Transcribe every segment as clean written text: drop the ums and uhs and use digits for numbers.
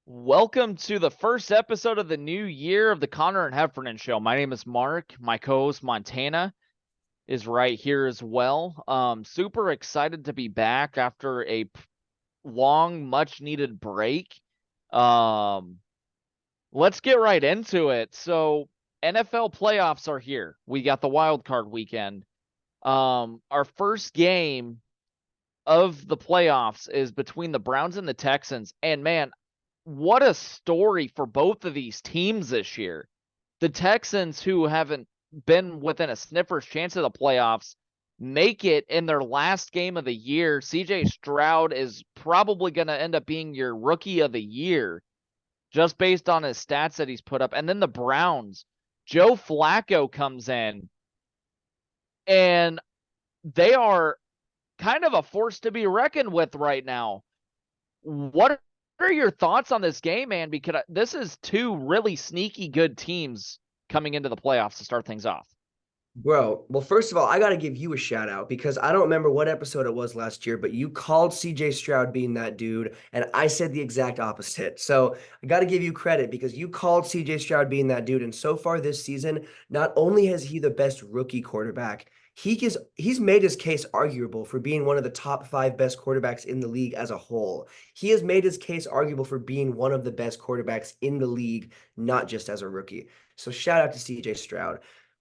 Welcome to the first episode of the new year of the Connor and Heffernan Show. My name is Mark. My co-host Montana is right here as well. Super excited to be back after a long, much-needed break. Let's get right into it. So, NFL playoffs are here. We got the wild card weekend. Our first game of the playoffs is between the Browns and the Texans, and man, what a story for both of these teams this year. The Texans, who haven't been within a sniffer's chance of the playoffs, make it in their last game of the year. CJ Stroud is probably going to end up being your rookie of the year just based on his stats that he's put up. And then the Browns, Joe Flacco comes in, and they are kind of a force to be reckoned with right now. What are your thoughts on this game, man? Because this is two really sneaky good teams coming into the playoffs to start things off. Bro, well, first of all, I got to give you a shout out because I don't remember what episode it was last year, but you called CJ Stroud being that dude, and I said the exact opposite. So I got to give you credit because you called CJ Stroud being that dude. And so far this season, not only has he the best rookie quarterback, he's made his case arguable for being one of the top 5 best quarterbacks in the league as a whole. He has made his case arguable for being one of the best quarterbacks in the league, not just as a rookie. So shout out to CJ Stroud.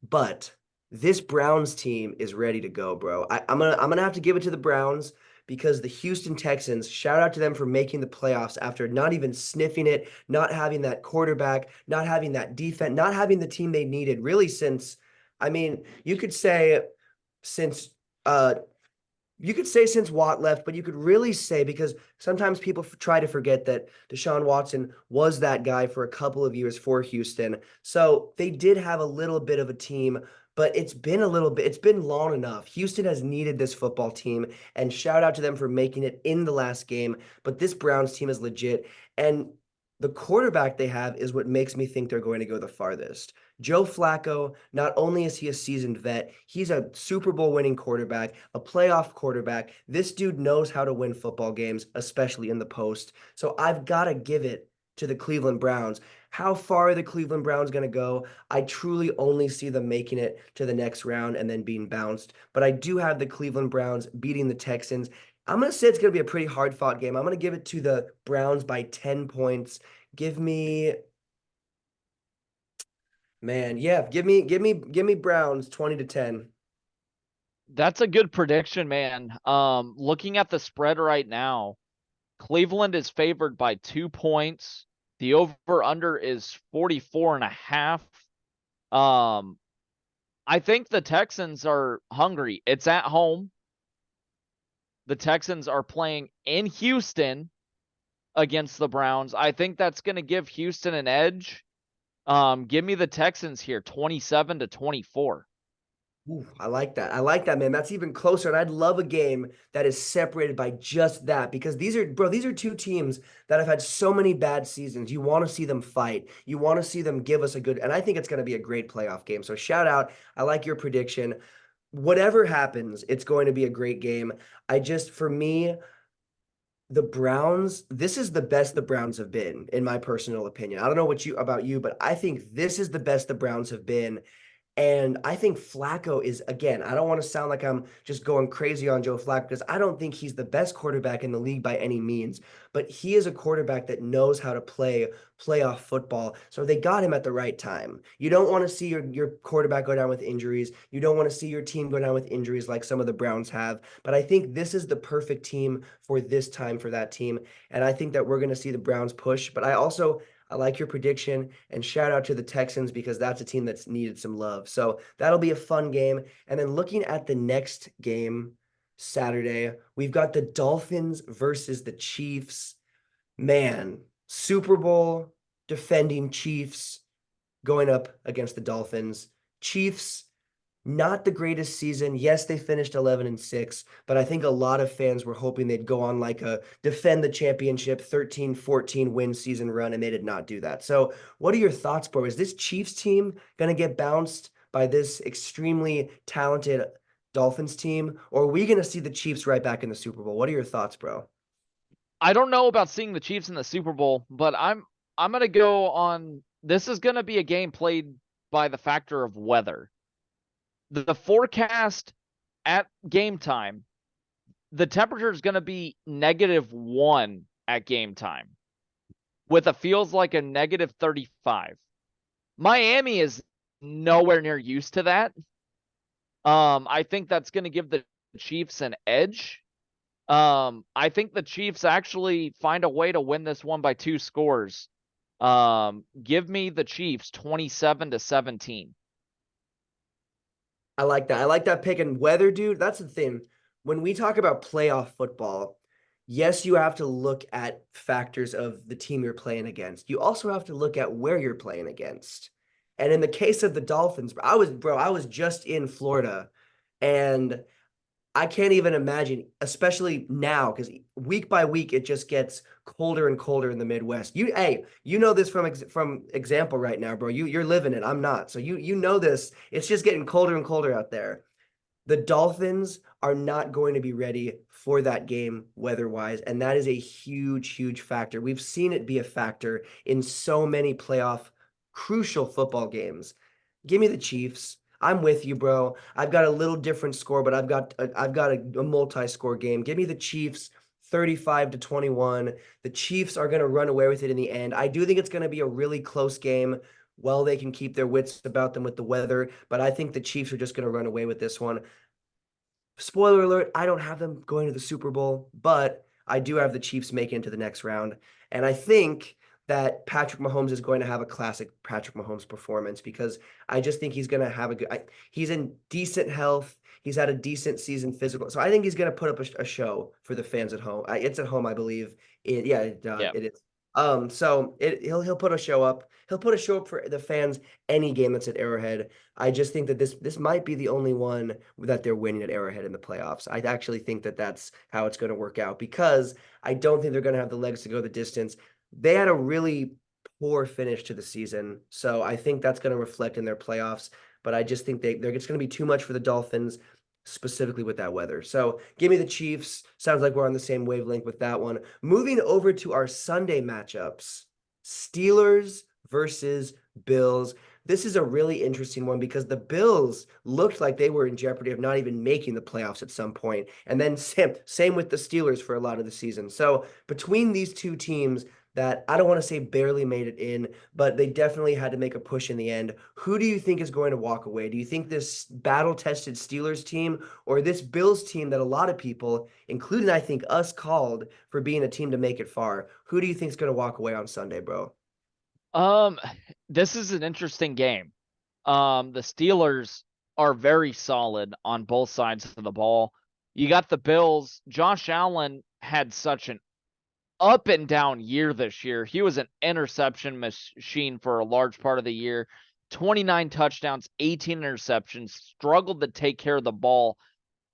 But this Browns team is ready to go, bro. I'm gonna have to give it to the Browns because the Houston Texans, shout out to them for making the playoffs after not even sniffing it, not having that quarterback, not having that defense, not having the team they needed really since, I mean, since you could say since Watt left, but you could really say because sometimes people try to forget that Deshaun Watson was that guy for a couple of years for Houston. So they did have a little bit of a team, but it's been long enough. Houston has needed this football team, and shout out to them for making it in the last game. But this Browns team is legit, and the quarterback they have is what makes me think they're going to go the farthest. Joe Flacco, not only is he a seasoned vet, he's a Super Bowl winning quarterback, a playoff quarterback. This dude knows how to win football games, especially in the post. So I've got to give it to the Cleveland Browns. How far are the Cleveland Browns going to go? I truly only see them making it to the next round and then being bounced. But I do have the Cleveland Browns beating the Texans. I'm going to say it's going to be a pretty hard-fought game. I'm going to give it to the Browns by 10 points. Give me give me Browns 20-10. That's a good prediction, man. Looking at the spread right now, Cleveland is favored by 2 points. The over-under is 44.5. I think the Texans are hungry. It's at home. The Texans are playing in Houston against the Browns. I think that's going to give Houston an edge. Give me the Texans here, 27-24. Ooh, I like that. I like that, man. That's even closer. And I'd love a game that is separated by just that because these are two teams that have had so many bad seasons. You want to see them fight. You want to see them give us a good, and I think it's going to be a great playoff game. So shout out. I like your prediction. Whatever happens, it's going to be a great game. For me, the Browns, this is the best the Browns have been, in my personal opinion. I don't know about you, but I think this is the best the Browns have been. And I think Flacco is, again, I don't want to sound like I'm just going crazy on Joe Flacco because I don't think he's the best quarterback in the league by any means, but he is a quarterback that knows how to play playoff football. So they got him at the right time. You don't want to see your quarterback go down with injuries. You don't want to see your team go down with injuries like some of the Browns have. But I think this is the perfect team for this time for that team. And I think that we're going to see the Browns push. But I like your prediction, and shout out to the Texans because that's a team that's needed some love. So that'll be a fun game. And then looking at the next game, Saturday, we've got the Dolphins versus the Chiefs. Man, Super Bowl defending Chiefs going up against the Dolphins. Chiefs, not the greatest season. Yes, they finished 11-6, but I think a lot of fans were hoping they'd go on like a defend the championship 13-14 win season run, and they did not do that. So what are your thoughts, bro? Is this Chiefs team going to get bounced by this extremely talented Dolphins team, or are we going to see the Chiefs right back in the Super Bowl? What are your thoughts, bro? I don't know about seeing the Chiefs in the Super Bowl, but I'm gonna go on. This is gonna be a game played by the factor of weather. The forecast at game time, the temperature is gonna be -1 at game time, with a feels like a -35. Miami is nowhere near used to that. I think that's gonna give the Chiefs an edge. I think the Chiefs actually find a way to win this one by 2 scores. Give me the Chiefs 27-17. I like that. I like that pick. And weather, dude, that's the thing. When we talk about playoff football, yes, you have to look at factors of the team you're playing against. You also have to look at where you're playing against. And in the case of the Dolphins, I was just in Florida, and I can't even imagine, especially now, because week by week it just gets colder and colder in the Midwest. You know this from example right now, bro. You're living it. I'm not. So you know this. It's just getting colder and colder out there. The Dolphins are not going to be ready for that game weather-wise, and that is a huge, huge factor. We've seen it be a factor in so many playoff crucial football games. Give me the Chiefs. I'm with you, bro. I've got a little different score, but I've got a multi-score game. Give me the Chiefs 35-21. The Chiefs are going to run away with it in the end. I do think it's going to be a really close game. Well, they can keep their wits about them with the weather, but I think the Chiefs are just going to run away with this one. Spoiler alert, I don't have them going to the Super Bowl, but I do have the Chiefs making it to the next round. And I think that Patrick Mahomes is going to have a classic Patrick Mahomes performance because I just think he's going to have he's in decent health. He's had a decent season physical. So I think he's going to put up a show for the fans at home. It's at home, I believe. It is. So he'll put a show up. He'll put a show up for the fans any game that's at Arrowhead. I just think that this might be the only one that they're winning at Arrowhead in the playoffs. I actually think that that's how it's going to work out because I don't think they're going to have the legs to go the distance. They had a really poor finish to the season, so I think that's going to reflect in their playoffs. But I just think they're just going to be too much for the Dolphins, specifically with that weather. So give me the Chiefs. Sounds like we're on the same wavelength with that one. Moving over to our Sunday matchups, Steelers versus Bills. This is a really interesting one because the Bills looked like they were in jeopardy of not even making the playoffs at some point. And then same with the Steelers for a lot of the season. So between these two teams, that I don't want to say barely made it in, but they definitely had to make a push in the end. Who do you think is going to walk away? Do you think this battle-tested Steelers team or this Bills team that a lot of people, including I think us, called for being a team to make it far? Who do you think is going to walk away on Sunday, bro? This is an interesting game. The Steelers are very solid on both sides of the ball. You got the Bills. Josh Allen had such an up and down year this year. He was an interception machine for a large part of the year. 29 touchdowns, 18 interceptions, struggled to take care of the ball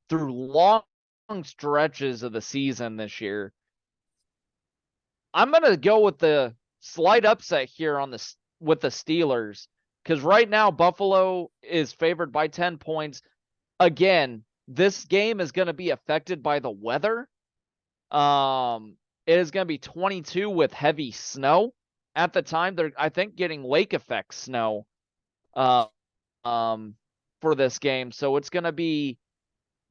through long stretches of the season this year. I'm going to go with the slight upset here on this with the Steelers because right now Buffalo is favored by 10 points. Again, this game is going to be affected by the weather. It is going to be 22 with heavy snow. At the time, they're, I think, getting lake effect snow for this game. So it's going to be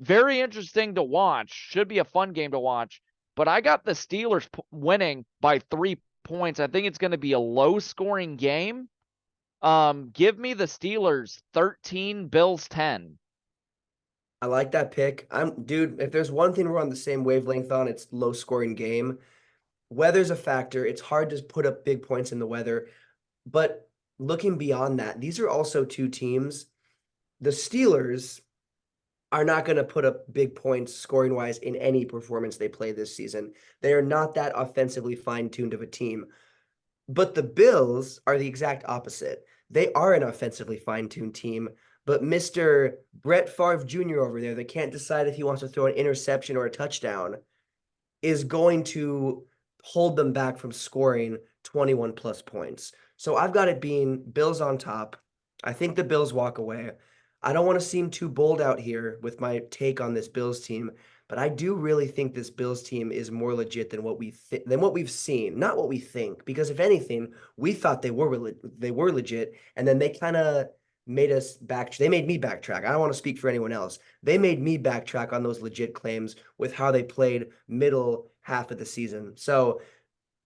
very interesting to watch. Should be a fun game to watch. But I got the Steelers winning by 3 points. I think it's going to be a low-scoring game. Give me the Steelers 13, Bills 10. I like that pick. Dude, if there's one thing we're on the same wavelength on, it's low scoring game. Weather's a factor. It's hard to put up big points in the weather. But looking beyond that, these are also two teams. The Steelers are not going to put up big points scoring wise in any performance they play this season. They are not that offensively fine-tuned of a team. But the Bills are the exact opposite. They are an offensively fine-tuned team. But Mr. Brett Favre Jr. over there that can't decide if he wants to throw an interception or a touchdown is going to hold them back from scoring 21 plus points. So I've got it being Bills on top. I think the Bills walk away. I don't want to seem too bold out here with my take on this Bills team, but I do really think this Bills team is more legit than what we've seen, not what we think. Because if anything, we thought they were legit, and then they kind of made us back. They made me backtrack. I don't want to speak for anyone else. They made me backtrack on those legit claims with how they played middle half of the season. So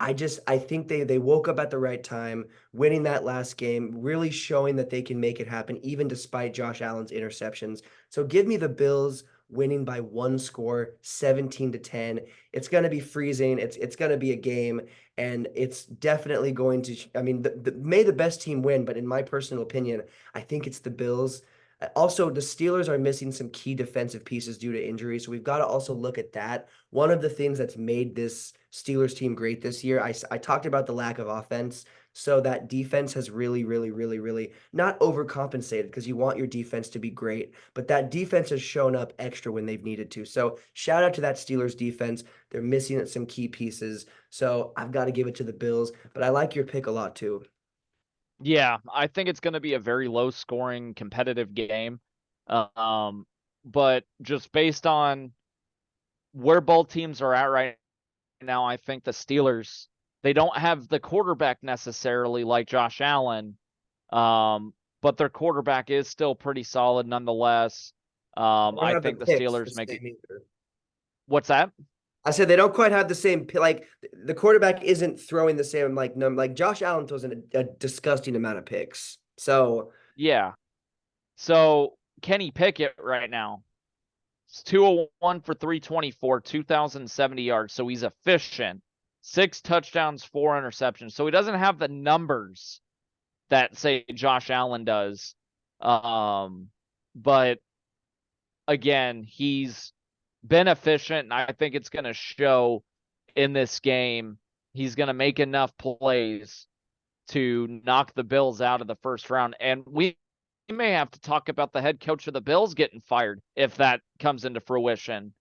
I think they woke up at the right time, winning that last game, really showing that they can make it happen, even despite Josh Allen's interceptions. So give me the Bills winning by one score, 17-10. It's gonna be freezing. It's gonna be a game, and it's definitely going to. I mean, may the best team win, but in my personal opinion, I think it's the Bills. Also, the Steelers are missing some key defensive pieces due to injury, so we've got to also look at that. One of the things that's made this Steelers team great this year, I talked about the lack of offense, so that defense has really, really, really, really not overcompensated because you want your defense to be great, but that defense has shown up extra when they've needed to. So shout out to that Steelers defense. They're missing some key pieces, so I've got to give it to the Bills, but I like your pick a lot too. Yeah, I think it's going to be a very low scoring competitive game. Um, but just based on where both teams are at right now, I think the Steelers, they don't have the quarterback necessarily like Josh Allen. But their quarterback is still pretty solid nonetheless. They don't I have the think the picks the Steelers make it. same either. What's that? I said they don't quite have the same like the quarterback isn't throwing the same like Josh Allen throws a disgusting amount of picks. So Yeah. So Kenny Pickett right now, it's 201 for 324, 2,070 yards. So he's efficient. 6 touchdowns, 4 interceptions. So he doesn't have the numbers that, say, Josh Allen does. But again, he's been efficient, and I think it's going to show in this game. He's going to make enough plays to knock the Bills out of the first round. And we may have to talk about the head coach of the Bills getting fired if that comes into fruition.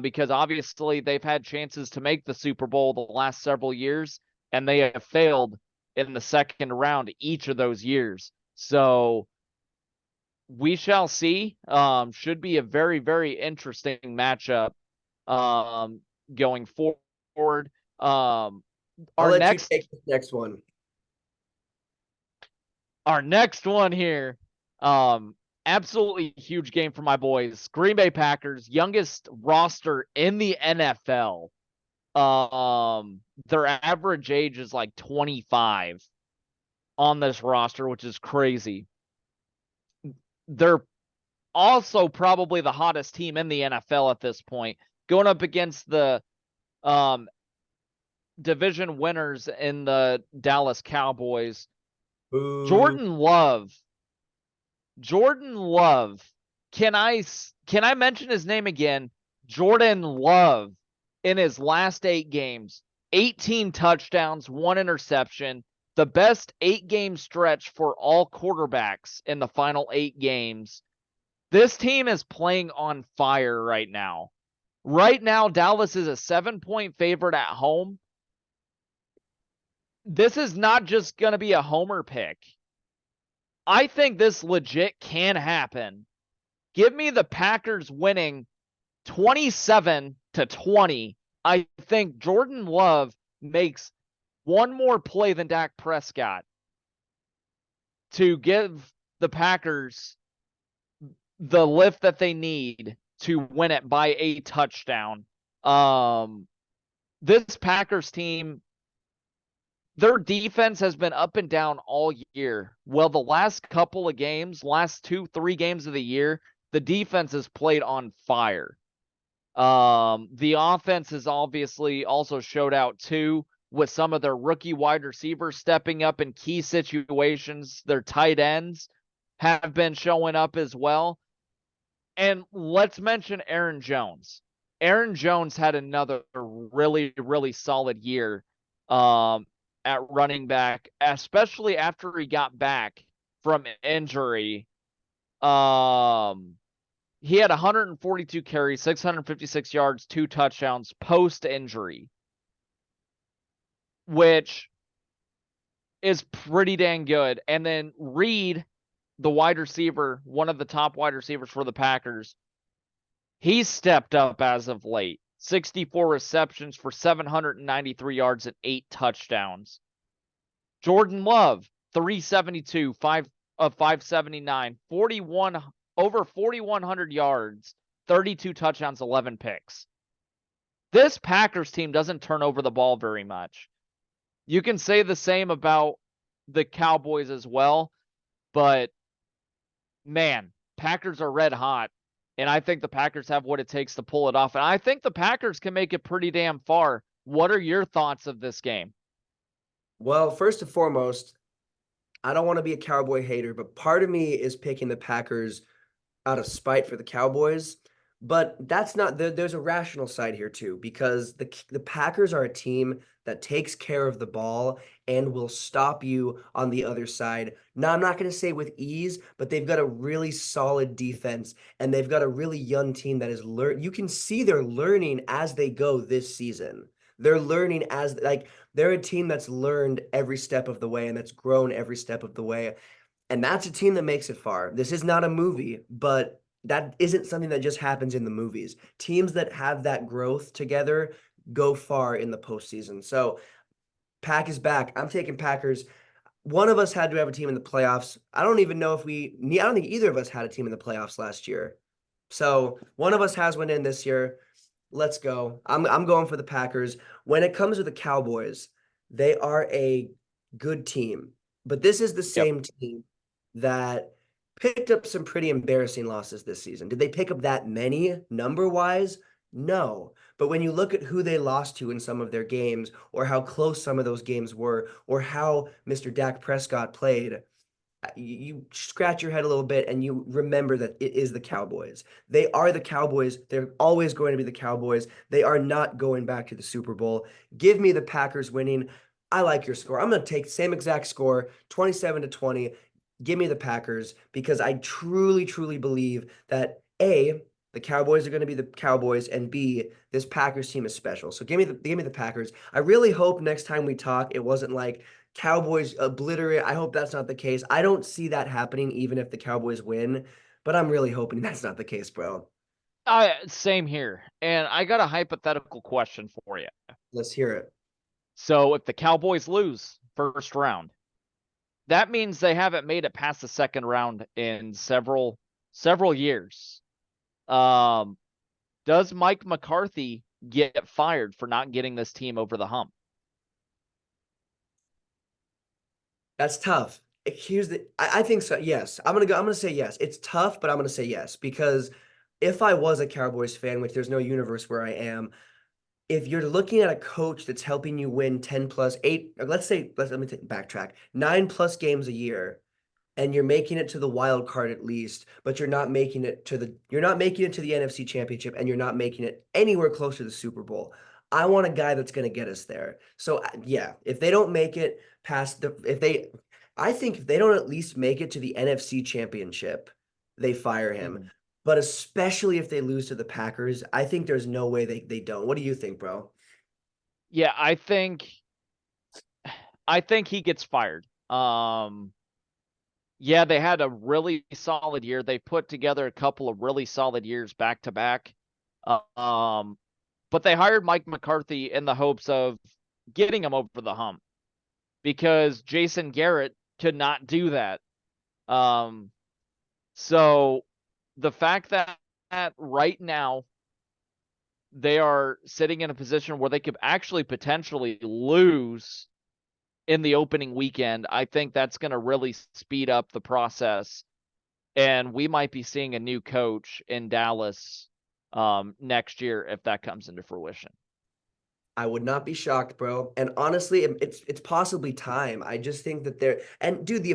Because obviously they've had chances to make the Super Bowl the last several years, and they have failed in the second round each of those years. So we shall see. Should be a very, very interesting matchup going forward. I'll Our let you next take this next one. our next one here, absolutely huge game for my boys. Green Bay Packers, youngest roster in the NFL. Their average age is like 25 on this roster, which is crazy. They're also probably the hottest team in the NFL at this point, going up against the division winners in the Dallas Cowboys. Boo. Jordan Love. Can I mention his name again? Jordan Love in his last 8 games, 18 touchdowns, 1 interception, the best 8-game stretch for all quarterbacks in the final 8 games. This team is playing on fire right now. Right now, Dallas is a 7-point favorite at home. This is not just going to be a homer pick. I think this legit can happen. Give me the Packers winning 27-20. I think Jordan Love makes one more play than Dak Prescott to give the Packers the lift that they need to win it by a touchdown. This Packers team, their defense has been up and down all year. Well, the last couple of games, last 2-3 games of the year, the defense has played on fire. The offense has obviously also showed out too, with some of their rookie wide receivers stepping up in key situations. Their tight ends have been showing up as well. And let's mention Aaron Jones. Aaron Jones had another really, really solid year at running back, especially after he got back from injury. He had 142 carries, 656 yards, 2 touchdowns post-injury, which is pretty dang good. And then Reed, the wide receiver, one of the top wide receivers for the Packers, He's stepped up as of late. 64 receptions for 793 yards and 8 touchdowns. Jordan Love, 372, 579, 41 over 4,100 yards, 32 touchdowns, 11 picks. This Packers team doesn't turn over the ball very much. You can say the same about the Cowboys as well, but man, Packers are red hot. And I think the Packers have what it takes to pull it off. And I think the Packers can make it pretty damn far. What are your thoughts of this game? Well, first and foremost, I don't want to be a Cowboy hater, but part of me is picking the Packers out of spite for the Cowboys. But that's not there's a rational side here too, because the Packers are a team that takes care of the ball and will stop you on the other side. Now, I'm not going to say with ease, but they've got a really solid defense and they've got a really young team that is you can see they're learning as they go this season. They're learning as they're a team that's learned every step of the way and that's grown every step of the way. And that's a team that makes it far. This is not a movie, but that isn't something that just happens in the movies. Teams that have that growth together go far in the postseason. So Pack is back. I'm taking Packers. One of us had to have a team in the playoffs. I don't even know if I don't think either of us had a team in the playoffs last year. So one of us has one in this year. Let's go. I'm going for the Packers. When it comes to the Cowboys, they are a good team, but this is the same team that picked up some pretty embarrassing losses this season. Did they pick up that many number-wise? No. But when you look at who they lost to in some of their games, or how close some of those games were, or how Mr. Dak Prescott played, you scratch your head a little bit and you remember that it is the Cowboys. They are the Cowboys. They're always going to be the Cowboys. They are not going back to the Super Bowl. Give me the Packers winning. I like your score. I'm going to take the same exact score, 27-20. Give me the Packers because I truly, truly believe that A, the Cowboys are going to be the Cowboys, and B, this Packers team is special. So give me the Packers. I really hope next time we talk, it wasn't like Cowboys obliterate. I hope that's not the case. I don't see that happening even if the Cowboys win, but I'm really hoping that's not the case, bro. Same here. And I got a hypothetical question for you. Let's hear it. So if the Cowboys lose first round, that means they haven't made it past the second round in several years. Does Mike McCarthy get fired for not getting this team over the hump? That's tough. I think so. Yes. I'm gonna say yes. It's tough, but I'm gonna say yes because if I was a Cowboys fan, which there's no universe where I am, if you're looking at a coach that's helping you win 10 plus 8, let me backtrack, 9 plus games a year, and you're making it to the wild card at least, but you're not making it to the NFC Championship, and you're not making it anywhere close to the Super Bowl. I want a guy that's going to get us there. So yeah, if they don't make it past I think if they don't at least make it to the NFC Championship, they fire him. Mm-hmm. But especially if they lose to the Packers, I think there's no way they don't. What do you think, bro? Yeah, I think he gets fired. Yeah, they had a really solid year. They put together a couple of really solid years back to back. But they hired Mike McCarthy in the hopes of getting him over the hump because Jason Garrett could not do that. So the fact that right now they are sitting in a position where they could actually potentially lose in the opening weekend, I think that's going to really speed up the process. And we might be seeing a new coach in Dallas next year if that comes into fruition. I would not be shocked, bro. And honestly, it's possibly time. I just think that dude, the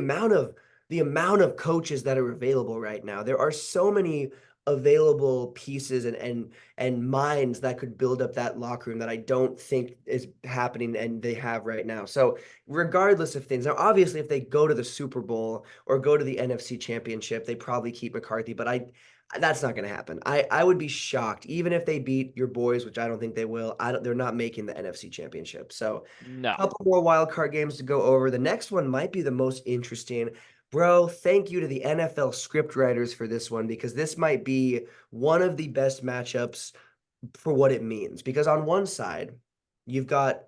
amount of coaches that are available right now. There are so many available pieces and minds that could build up that locker room that I don't think is happening and they have right now. So regardless of things, now obviously if they go to the Super Bowl or go to the NFC Championship, they probably keep McCarthy, but that's not going to happen. I would be shocked, even if they beat your boys, which I don't think they will. They're not making the NFC Championship. So No. a couple more wild card games to go over. The next one might be the most interesting. Bro, thank you to the NFL script writers for this one because this might be one of the best matchups for what it means. Because on one side, you've got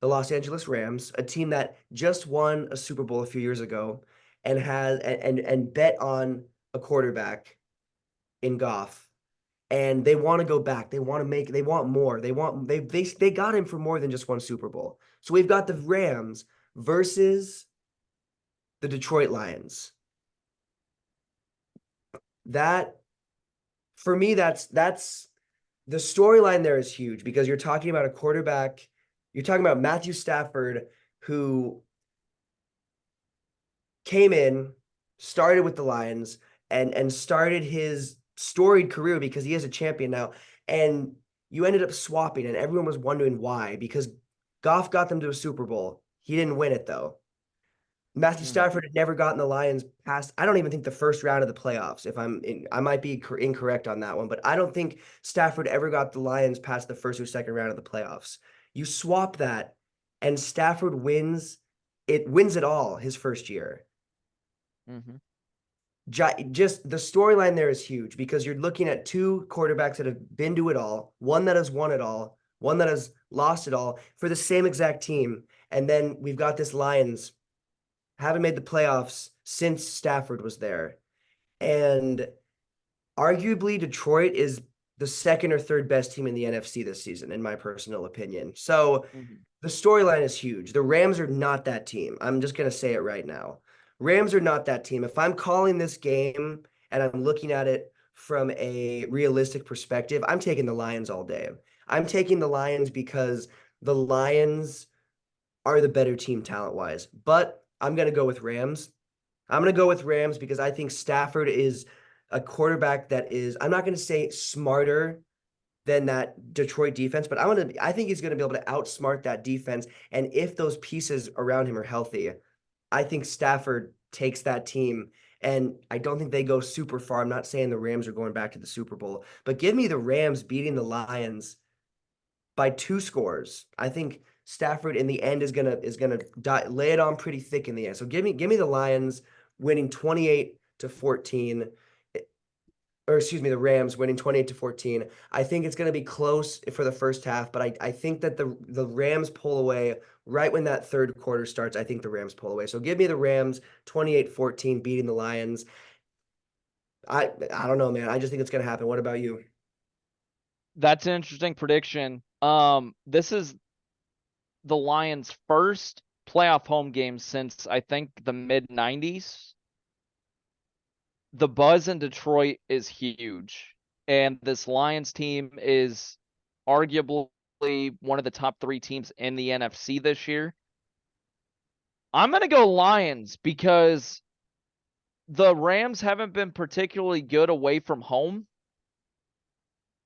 the Los Angeles Rams, a team that just won a Super Bowl a few years ago and has and bet on a quarterback in Goff. And they want to go back. They want to make, they want more. They got him for more than just one Super Bowl. So we've got the Rams versus the Detroit Lions. That for me, that's the storyline there is huge because you're talking about a quarterback, you're talking about Matthew Stafford, who came in, started with the Lions, and started his storied career because he is a champion now. And you ended up swapping, and everyone was wondering why, because Goff got them to a Super Bowl. He didn't win it though. Matthew Stafford had never gotten the Lions past, I don't even think the first round of the playoffs. I might be incorrect on that one, but I don't think Stafford ever got the Lions past the first or second round of the playoffs. You swap that, and Stafford wins. It wins it all his first year. Mm-hmm. Just the storyline there is huge because you're looking at two quarterbacks that have been to it all, one that has won it all, one that has lost it all for the same exact team. And then we've got this Lions haven't made the playoffs since Stafford was there. And arguably, Detroit is the second or third best team in the NFC this season, in my personal opinion. So the storyline is huge. The Rams are not that team. I'm just going to say it right now. Rams are not that team. If I'm calling this game and I'm looking at it from a realistic perspective, I'm taking the Lions all day. I'm taking the Lions because the Lions are the better team talent-wise. But I'm going to go with Rams. I'm going to go with Rams because I think Stafford is a quarterback that is, I'm not going to say smarter than that Detroit defense, but I think he's going to be able to outsmart that defense. And if those pieces around him are healthy, I think Stafford takes that team. And I don't think they go super far. I'm not saying the Rams are going back to the Super Bowl, but give me the Rams beating the Lions by 2 scores. I think Stafford in the end is gonna lay it on pretty thick in the end. So give me the Lions winning 28-14, or excuse me, the Rams winning 28-14. I think it's gonna be close for the first half, but I think that the Rams pull away right when that third quarter starts. I think the Rams pull away. So give me the Rams 28-14 beating the Lions. I don't know, man. I just think it's gonna happen. What about you? That's an interesting prediction. This is the Lions' first playoff home game since I think the mid 90s. The buzz in Detroit is huge, and this Lions team is arguably one of the top 3 teams in the NFC this year. I'm going to go Lions because the Rams haven't been particularly good away from home.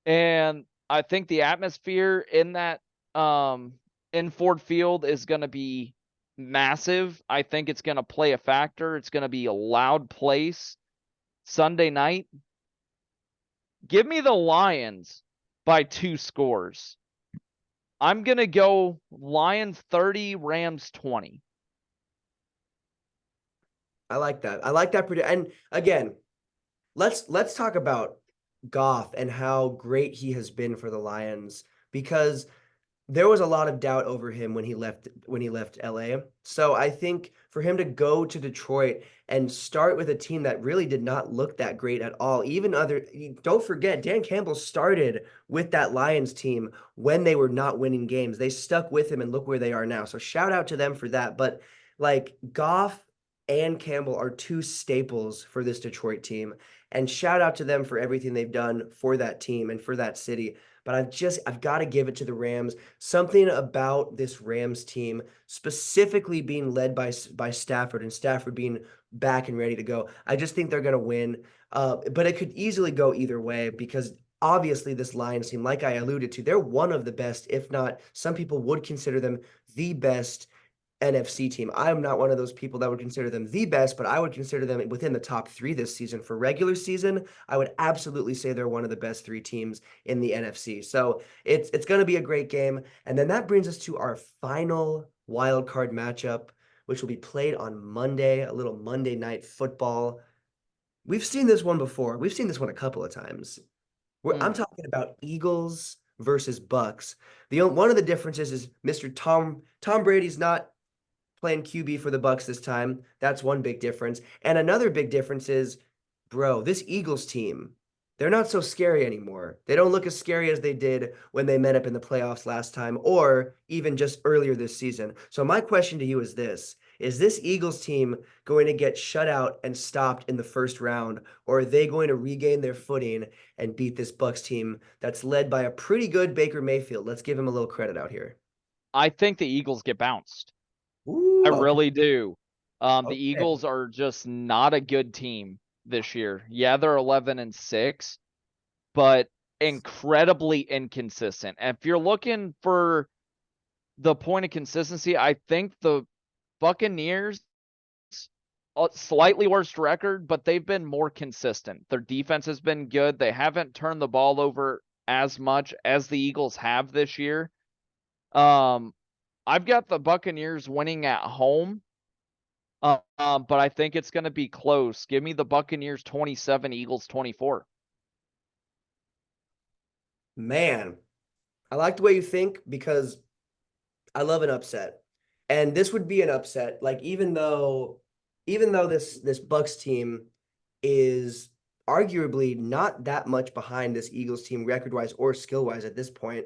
And I think the atmosphere in that in Ford Field is going to be massive. I think it's going to play a factor. It's going to be a loud place Sunday night. Give me the Lions by 2 scores. I'm going to go Lions 30, Rams 20. I like that. I like that. And again, let's talk about Goff and how great he has been for the Lions because there was a lot of doubt over him when he left LA. So I think for him to go to Detroit and start with a team that really did not look that great at all. Don't forget, Dan Campbell started with that Lions team when they were not winning games. They stuck with him and look where they are now. So shout out to them for that. But like Goff and Campbell are 2 staples for this Detroit team. And shout out to them for everything they've done for that team and for that city. But I've got to give it to the Rams. Something about this Rams team, specifically being led by Stafford and Stafford being back and ready to go. I just think they're going to win. But it could easily go either way because obviously this Lions team, like I alluded to, they're one of the best, if not, some people would consider them the best NFC team. I'm not one of those people that would consider them the best, but I would consider them within the top 3 this season. For regular season, I would absolutely say they're one of the best 3 teams in the NFC. So it's going to be a great game. And then that brings us to our final wild card matchup which will be played on Monday, a little Monday night football. We've seen this one before. We've seen this one a couple of times. I'm talking about Eagles versus Bucs. One of the differences is Mr. Tom Brady's not playing QB for the Bucs this time. That's one big difference. And another big difference is, bro, this Eagles team, they're not so scary anymore. They don't look as scary as they did when they met up in the playoffs last time or even just earlier this season. So my question to you is this: is this Eagles team going to get shut out and stopped in the first round, or are they going to regain their footing and beat this Bucs team that's led by a pretty good Baker Mayfield? Let's give him a little credit out here. I think the Eagles get bounced. Ooh, I okay. really do. The Okay. Eagles are just not a good team this year. Yeah, they're 11-6, but incredibly inconsistent. And if you're looking for the point of consistency, I think the Buccaneers, slightly worse record, but they've been more consistent. Their defense has been good. They haven't turned the ball over as much as the Eagles have this year. I've got the Buccaneers winning at home, but I think it's going to be close. Give me the Buccaneers 27, Eagles 24. Man, I like the way you think because I love an upset. And this would be an upset. Like even though this Bucks team is arguably not that much behind this Eagles team record-wise or skill-wise at this point,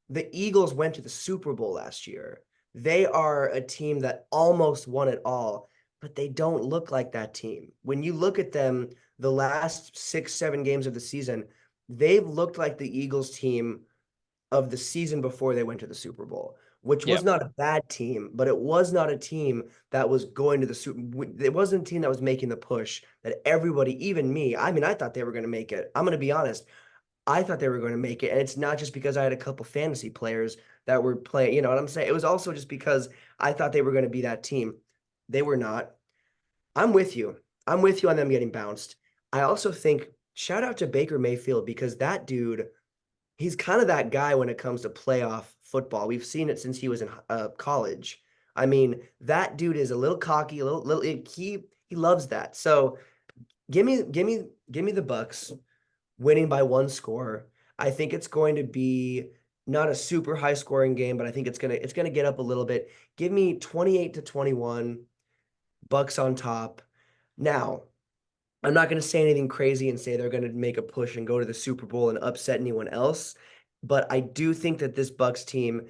the Eagles went to the Super Bowl last year. They are a team that almost won it all, but they don't look like that team. When you look at them, the last 6, 7 games of the season, they've looked like the Eagles team of the season before they went to the Super Bowl, which was Yep. not a bad team, but it was not a team that was going to the Super. It wasn't a team that was making the push that everybody, even me, I mean, I thought they were going to make it. I'm going to be honest. I thought they were going to make it. And it's not just because I had a couple fantasy players that were playing, you know what I'm saying? It was also just because I thought they were going to be that team. They were not. I'm with you. I'm with you on them getting bounced. I also think shout out to Baker Mayfield because that dude, he's kind of that guy when it comes to playoff football. We've seen it since he was in college. I mean, that dude is a little cocky, a little he loves that. So give me the Bucks winning by 1 score. I think it's going to be not a super high scoring game, but I think it's gonna get up a little bit. Give me 28-21, Bucks on top. Now, I'm not going to say anything crazy and say they're going to make a push and go to the Super Bowl and upset anyone else, but I do think that this Bucks team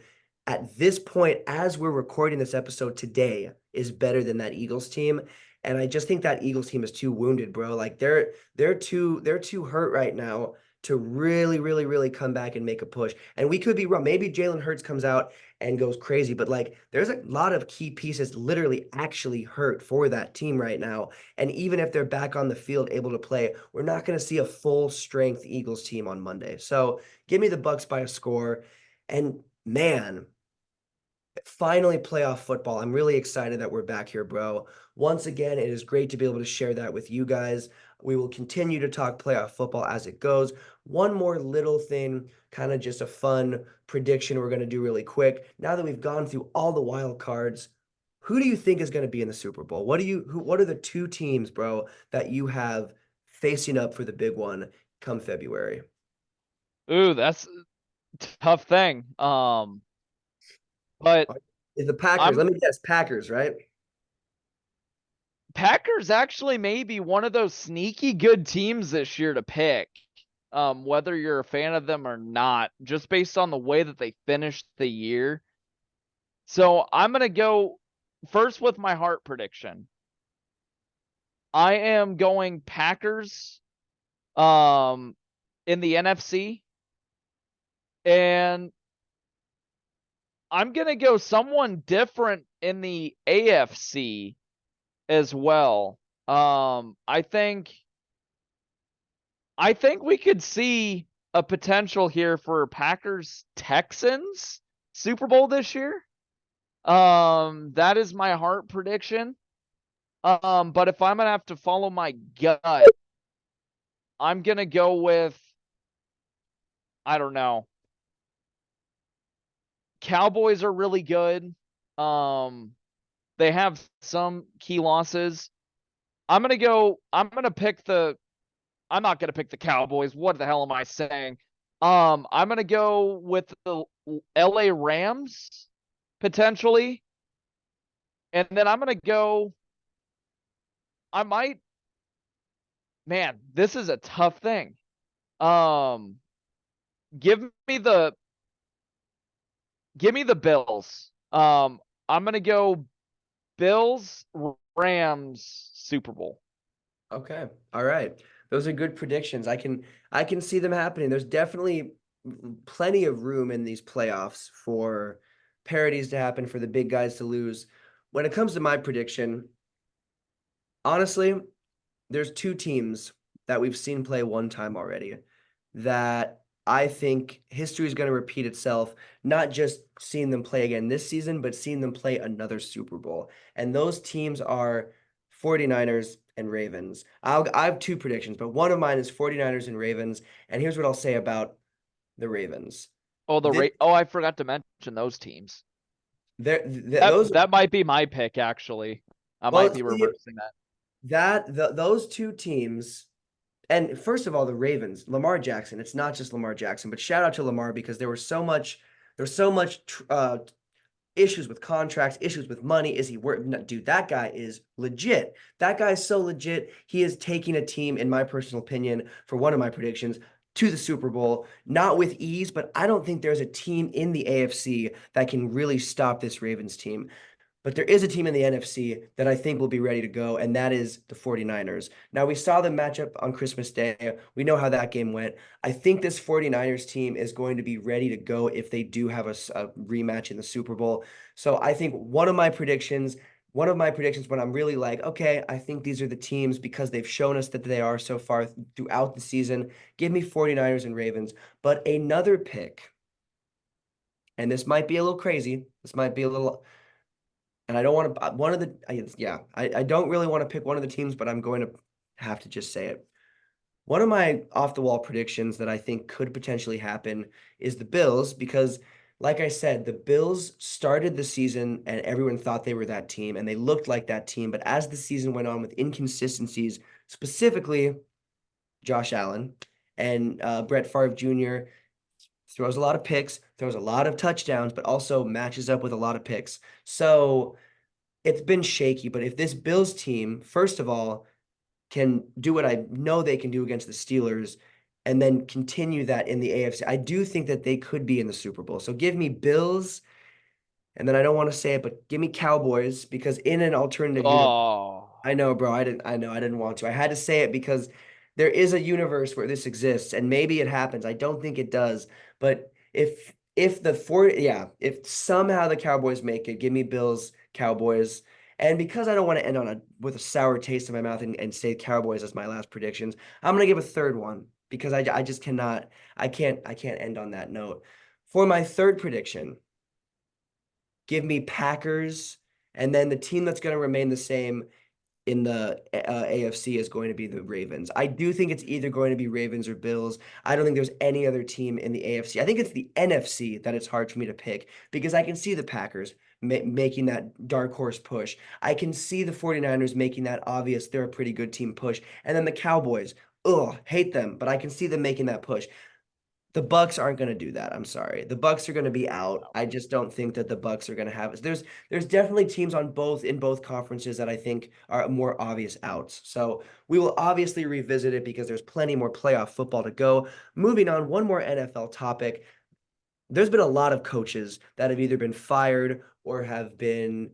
at this point as we're recording this episode today is better than that Eagles team. And I just think that Eagles team is too wounded, bro. Like they're too hurt right now to really, really, really come back and make a push. And we could be wrong. Maybe Jalen Hurts comes out and goes crazy, but like there's a lot of key pieces literally actually hurt for that team right now. And even if they're back on the field able to play, we're not going to see a full strength Eagles team on Monday. So give me the Bucks by a score. And man, finally playoff football. I'm really excited that we're back here, bro. Once again, it is great to be able to share that with you guys. We will continue to talk playoff football as it goes. One more little thing, kind of just a fun prediction we're going to do really quick. Now that we've gone through all the wild cards, who do you think is going to be in the Super Bowl? What are the two teams, bro, that you have facing up for the big one come February? Ooh, that's a tough thing. But Is the Packers? I'm Let me guess, Packers, right? Packers actually may be one of those sneaky good teams this year to pick. Whether you're a fan of them or not, just based on the way that they finished the year. So I'm gonna go first with my heart prediction. I am going Packers in the NFC, and I'm gonna go someone different in the AFC as well. I think we could see a potential here for Packers Texans Super Bowl this year. That is my heart prediction. But if I'm gonna have to follow my gut, I'm gonna go with, I don't know. Cowboys are really good. Um, They have some key losses. I'm not gonna pick the Cowboys. What the hell am I saying? I'm gonna go with the LA Rams potentially. And then I'm gonna go. I might. Man, this is a tough thing. Um, give me the Bills. I'm gonna go Bills Rams Super Bowl. Okay. All right. Those are good predictions. I can see them happening. There's definitely plenty of room in these playoffs for parodies to happen, for the big guys to lose. When it comes to my prediction, honestly, there's two teams that we've seen play one time already that I think history is going to repeat itself, not just seeing them play again this season, but seeing them play another Super Bowl. And those teams are 49ers and Ravens. I have two predictions, but one of mine is 49ers and Ravens. And here's what I'll say about the Ravens. Oh, This, I forgot to mention those teams. those, That might be my pick actually. I might well, be see, reversing that. those two teams. And first of all, the Ravens, Lamar Jackson. It's not just Lamar Jackson, but shout out to Lamar because there's so much issues with contracts, issues with money. Is he worth? No, dude, that guy is legit. That guy is so legit. He is taking a team, in my personal opinion, for one of my predictions, to the Super Bowl, not with ease, but I don't think there's a team in the AFC that can really stop this Ravens team. But there is a team in the NFC that I think will be ready to go, and that is the 49ers. Now, we saw them match up on Christmas Day. We know how that game went. I think this 49ers team is going to be ready to go if they do have a rematch in the Super Bowl. So I think one of my predictions when I'm really like, okay, I think these are the teams because they've shown us that they are so far throughout the season. Give me 49ers and Ravens. But another pick, and this might be a little crazy. This might be a little and I don't want to one of the I don't really want to pick one of the teams, but I'm going to have to just say it. One of my off the wall predictions that I think could potentially happen is the Bills because like I said, the Bills started the season and everyone thought they were that team and they looked like that team, but as the season went on with inconsistencies, specifically Josh Allen and Brett Favre Jr. throws a lot of picks, throws a lot of touchdowns, but also matches up with a lot of picks. So it's been shaky, but if this Bills team, first of all, can do what I know they can do against the Steelers and then continue that in the AFC, I do think that they could be in the Super Bowl. So give me Bills, and then I don't want to say it, but give me Cowboys because in an alternative universe, Oh, I know, bro. I know. I didn't want to. I had to say it because there is a universe where this exists, and maybe it happens. I don't think it does, but if somehow the Cowboys make it, give me Bills, Cowboys. And because I don't want to end with a sour taste in my mouth and say Cowboys as my last predictions, I'm gonna give a third one because I just cannot. I can't end on that note. For my third prediction, give me Packers, and then the team that's going to remain the same in the AFC is going to be the Ravens. I do think it's either going to be Ravens or Bills. I don't think there's any other team in the AFC. I think it's the NFC that it's hard for me to pick because I can see the Packers making that dark horse push. I can see the 49ers making that obvious they're a pretty good team push. And then the Cowboys, hate them, but I can see them making that push. The Bucs aren't going to do that. I'm sorry. The Bucs are going to be out. I just don't think that the Bucs are going to have it. There's definitely teams in both conferences that I think are more obvious outs. So we will obviously revisit it because there's plenty more playoff football to go. Moving on, one more NFL topic. There's been a lot of coaches that have either been fired or have been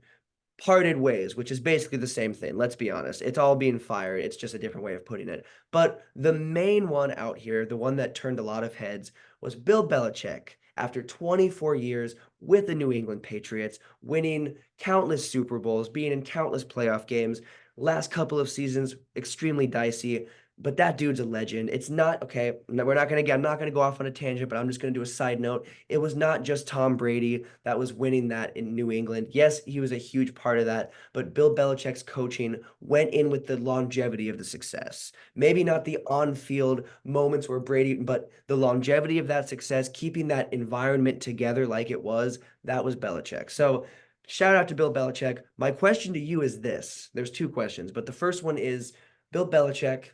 parted ways, which is basically the same thing. Let's be honest. It's all being fired. It's just a different way of putting it. But the main one out here, the one that turned a lot of heads, was Bill Belichick. After 24 years with the New England Patriots, winning countless Super Bowls, being in countless playoff games, last couple of seasons, extremely dicey. But that dude's a legend. It's not okay. I'm not gonna go off on a tangent, but I'm just gonna do a side note. It was not just Tom Brady that was winning that in New England. Yes, he was a huge part of that, but Bill Belichick's coaching went in with the longevity of the success. Maybe not the on-field moments where Brady, but the longevity of that success, keeping that environment together like it was, that was Belichick. So Shout out to Bill Belichick. My question to you is this. There's two questions, but the first one is Bill Belichick,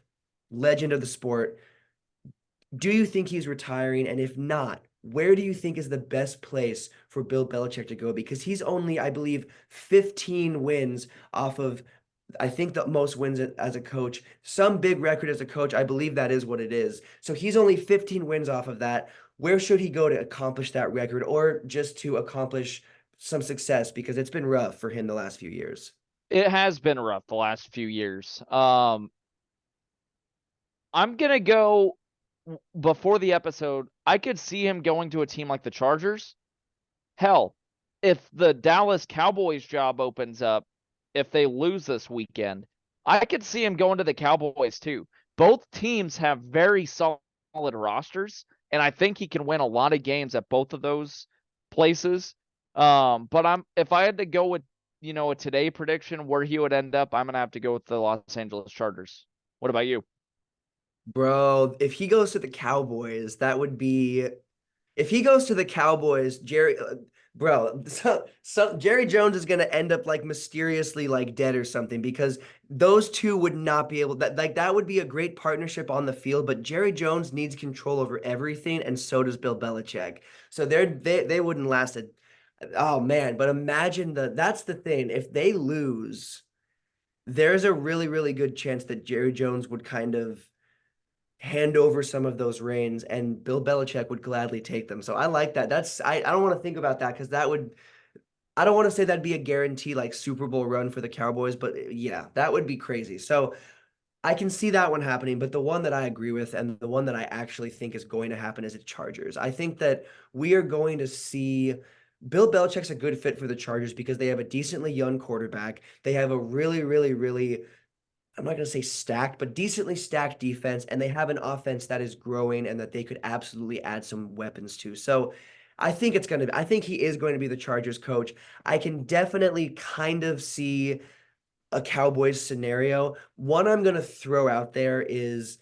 legend of the sport. Do you think he's retiring? And if not, where do you think is the best place for Bill Belichick to go? Because he's only, I believe, 15 wins off of, I think, the most wins as a coach. Some big record as a coach. I believe that is what it is. So he's only 15 wins off of that. Where should he go to accomplish that record or just to accomplish some success? Because it's been rough for him the last few years. It has been rough the last few years. I'm gonna go before the episode. I could see him going to a team like the Chargers. Hell, if the Dallas Cowboys job opens up, if they lose this weekend, I could see him going to the Cowboys too. Both teams have very solid rosters, and I think he can win a lot of games at both of those places. But if I had to go with, a today prediction where he would end up, I'm gonna have to go with the Los Angeles Chargers. What about you? Bro, if he goes to the Cowboys, that would be if he goes to the Cowboys, bro, Jerry Jones is gonna end up like mysteriously like dead or something because those two would not be able that would be a great partnership on the field, but Jerry Jones needs control over everything, and so does Bill Belichick. So they wouldn't last it. Oh man, but imagine that's the thing. If they lose, there's a really, really good chance that Jerry Jones would kind of hand over some of those reins and Bill Belichick would gladly take them. So I like that. I don't want to think about that because I don't want to say that'd be a guarantee like Super Bowl run for the Cowboys, but yeah, that would be crazy. So I can see that one happening, but the one that I agree with and the one that I actually think is going to happen is the Chargers. I think that we are going to see Bill Belichick's a good fit for the Chargers because they have a decently young quarterback. They have a really, really, really, I'm not going to say stacked, but decently stacked defense, and they have an offense that is growing and that they could absolutely add some weapons to. So I think he is going to be the Chargers coach. I can definitely kind of see a Cowboys scenario. One I'm going to throw out there is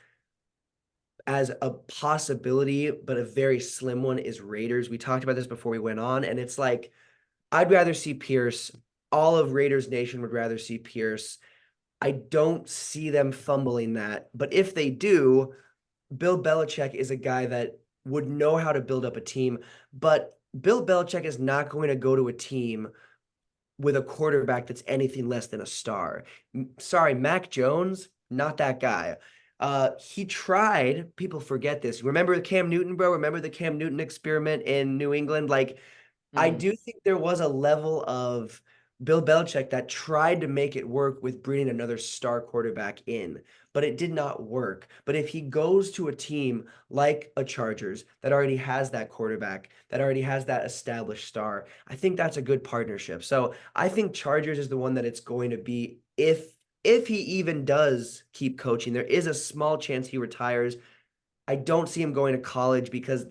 as a possibility, but a very slim one is Raiders. We talked about this before we went on, and it's like, I'd rather see Pierce. All of Raiders Nation would rather see Pierce. I don't see them fumbling that. But if they do, Bill Belichick is a guy that would know how to build up a team. But Bill Belichick is not going to go to a team with a quarterback that's anything less than a star. Sorry, Mac Jones, not that guy. He tried, people forget this. Remember Cam Newton, bro? Remember the Cam Newton experiment in New England? Like, I do think there was a level of Bill Belichick that tried to make it work with bringing another star quarterback in, but it did not work. But if he goes to a team like a Chargers that already has that quarterback, that already has that established star, I think that's a good partnership. So I think Chargers is the one that it's going to be if he even does keep coaching. There is a small chance he retires. I don't see him going to college because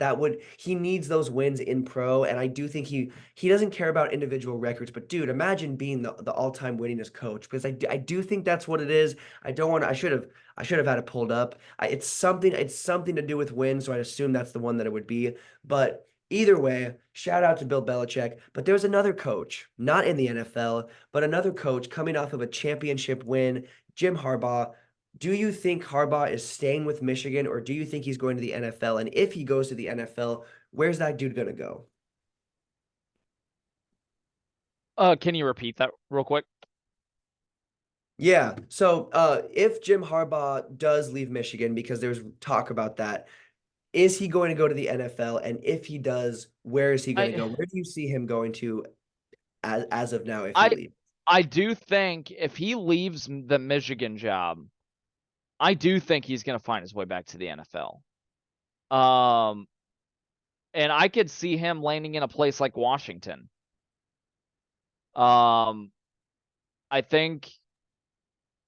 he needs those wins in pro. And I do think he doesn't care about individual records, but dude, imagine being the all-time winningest coach because I do think that's what it is. I should have had it pulled up. It's something to do with wins. So I'd assume that's the one that it would be, but either way, shout out to Bill Belichick. But there's another coach, not in the NFL, but another coach coming off of a championship win, Jim Harbaugh. Do you think Harbaugh is staying with Michigan or do you think he's going to the NFL? And if he goes to the NFL, where's that dude going to go? Can you repeat that real quick? Yeah. So if Jim Harbaugh does leave Michigan, because there's talk about that, is he going to go to the NFL? And if he does, where is he going to go? Where do you see him going to as of now if he leaves? I do think if he leaves the Michigan job, I do think he's going to find his way back to the NFL. And I could see him landing in a place like Washington. I think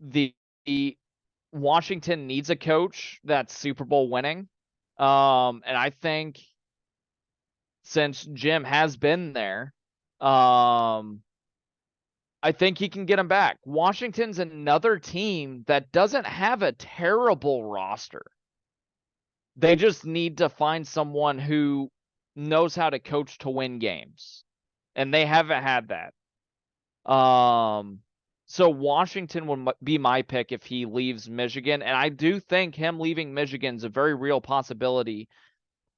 the Washington needs a coach that's Super Bowl winning. And I think since Jim has been there, I think he can get him back. Washington's another team that doesn't have a terrible roster. They just need to find someone who knows how to coach to win games. And they haven't had that. So Washington would be my pick if he leaves Michigan. And I do think him leaving Michigan is a very real possibility,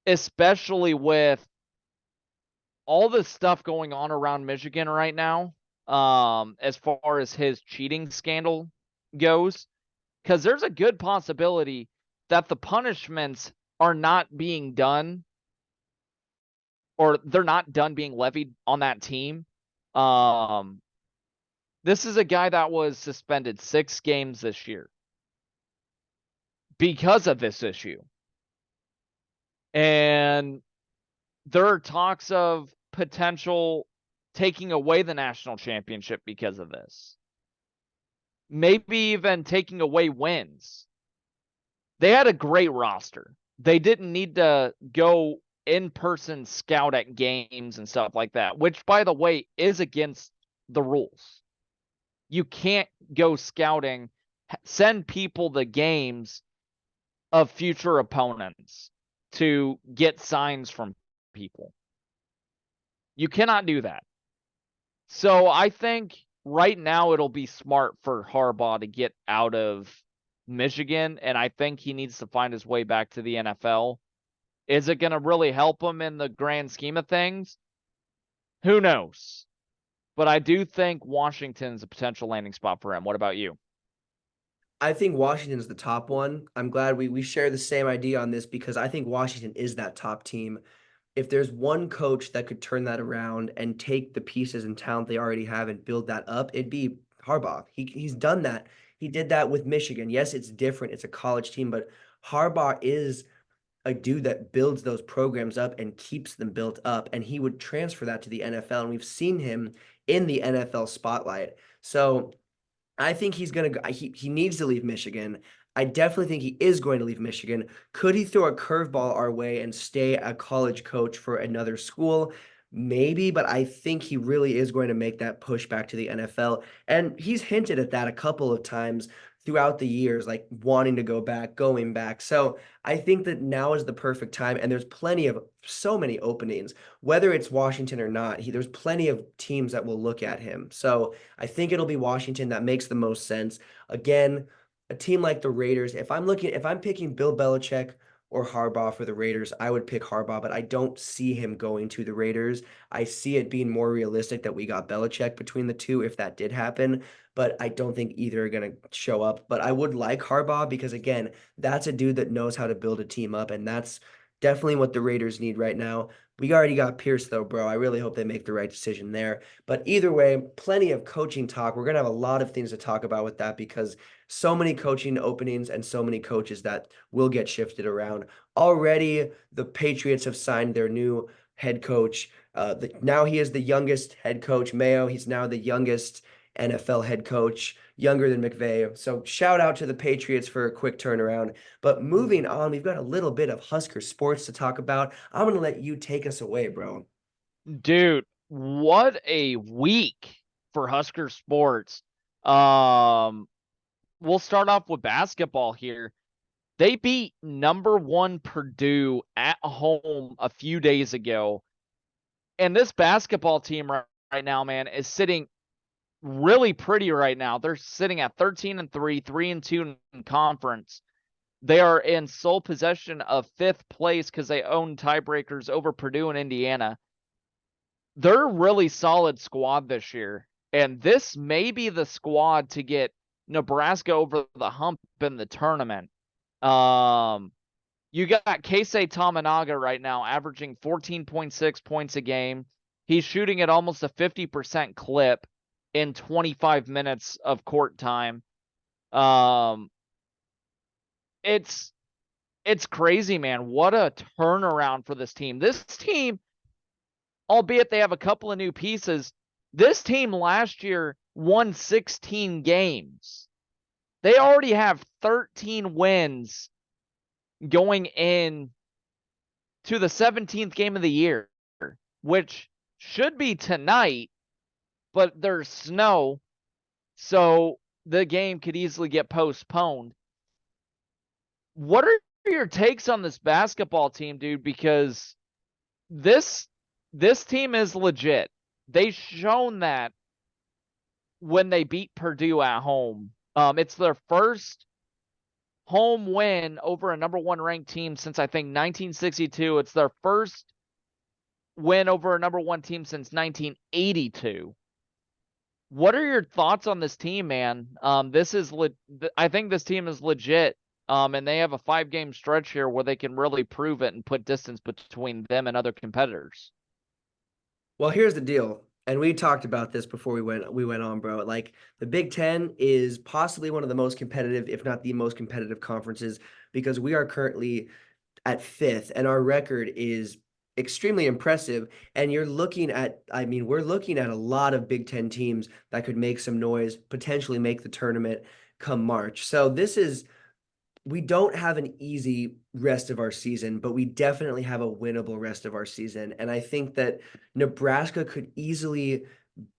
especially with all the stuff going on around Michigan right now, as far as his cheating scandal goes, because there's a good possibility that the punishments are not being done, or they're not done being levied on that team. This is a guy that was suspended 6 games this year because of this issue. And there are talks of potential taking away the national championship because of this. Maybe even taking away wins. They had a great roster. They didn't need to go in-person scout at games and stuff like that, which, by the way, is against the rules. You can't go scouting, send people the games of future opponents to get signs from people. You cannot do that. So I think right now it'll be smart for Harbaugh to get out of Michigan, and I think he needs to find his way back to the NFL. Is it going to really help him in the grand scheme of things? Who knows? But I do think Washington's a potential landing spot for him. What about you? I think Washington's the top one. I'm glad we share the same idea on this because I think Washington is that top team. If there's one coach that could turn that around and take the pieces and talent they already have and build that up, it'd be Harbaugh. He's done that. He did that with Michigan. Yes, it's different. It's a college team, but Harbaugh is a dude that builds those programs up and keeps them built up, and he would transfer that to the NFL, and we've seen him in the NFL spotlight. So I think he's going to go. He needs to leave Michigan. I definitely think he is going to leave Michigan. Could he throw a curveball our way and stay a college coach for another school? Maybe, but I think he really is going to make that push back to the NFL. And he's hinted at that a couple of times throughout the years, like wanting to go back, going back. So I think that now is the perfect time. And there's plenty of so many openings, whether it's Washington or not. There's plenty of teams that will look at him. So I think it'll be Washington. That makes the most sense. Again, a team like the Raiders, if I'm picking Bill Belichick or Harbaugh for the Raiders, I would pick Harbaugh, but I don't see him going to the Raiders. I see it being more realistic that we got Belichick between the two if that did happen, but I don't think either are going to show up. But I would like Harbaugh because, again, that's a dude that knows how to build a team up, and that's definitely what the Raiders need right now. We already got Pierce, though, bro. I really hope they make the right decision there. But either way, plenty of coaching talk. We're going to have a lot of things to talk about with that because so many coaching openings and so many coaches that will get shifted around. Already, the Patriots have signed their new head coach. Now he is the youngest head coach, Mayo. He's now the youngest NFL head coach, younger than McVay. So shout out to the Patriots for a quick turnaround. But moving on, we've got a little bit of Husker sports to talk about. I'm going to let you take us away, bro. Dude, what a week for Husker sports. We'll start off with basketball here. They beat #1 Purdue at home a few days ago. And this basketball team right now, man, is sitting really pretty right now. They're sitting at 13-3, 3-2 in conference. They are in sole possession of 5th place because they own tiebreakers over Purdue and Indiana. They're a really solid squad this year. And this may be the squad to get Nebraska over the hump in the tournament. You got Keisei Tamanaga right now averaging 14.6 points a game. He's shooting at almost a 50% clip in 25 minutes of court time. It's crazy, man. What a turnaround for this team. This team, albeit they have a couple of new pieces, this team last year won 16 games. They already have 13 wins going in to the 17th game of the year, which should be tonight, but there's snow, so the game could easily get postponed. What are your takes on this basketball team, dude? Because this team is legit. They've shown that when they beat Purdue at home. It's their first home win over a number one ranked team since I think 1962. It's their first win over a number one team since 1982. What are your thoughts on this team, man? I think this team is legit. And they have a 5-game stretch here where they can really prove it and put distance between them and other competitors. Well, here's the deal. And we talked about this before we went on, bro. Like the Big Ten is possibly one of the most competitive, if not the most competitive conferences, because we are currently at 5th and our record is extremely impressive. And you're looking at, I mean, we're looking at a lot of Big Ten teams that could make some noise, potentially make the tournament come March. So we don't have an easy rest of our season, but we definitely have a winnable rest of our season. And I think that Nebraska could easily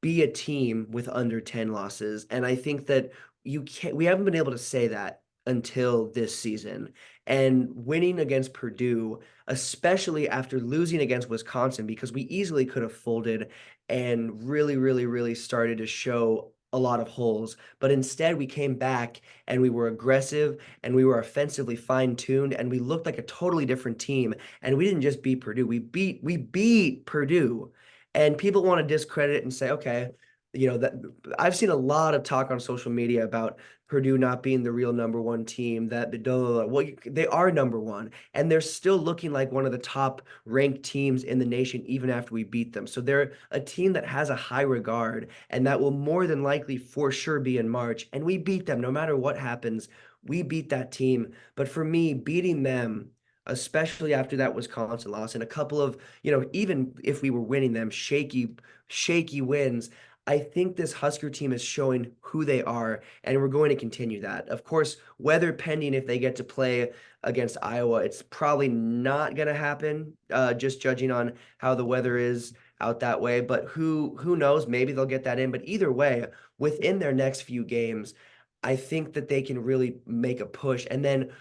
be a team with under 10 losses. And I think that we haven't been able to say that until this season. And winning against Purdue, especially after losing against Wisconsin, because we easily could have folded and really, really, really started to show a lot of holes. But instead, we came back and we were aggressive and we were offensively fine-tuned and we looked like a totally different team. And we didn't just beat Purdue, we beat Purdue. And people want to discredit it and say, okay, that I've seen a lot of talk on social media about Purdue not being the real number one team, that well, they are number one, and they're still looking like one of the top ranked teams in the nation even after we beat them. So they're a team that has a high regard, and that will more than likely for sure be in March. And we beat them no matter what happens. We beat that team. But for me, beating them, especially after that Wisconsin loss and a couple of, even if we were winning them, shaky wins, I think this Husker team is showing who they are, and we're going to continue that. Of course, weather pending, if they get to play against Iowa, it's probably not going to happen, just judging on how the weather is out that way. But who knows? Maybe they'll get that in. But either way, within their next few games, I think that they can really make a push. And then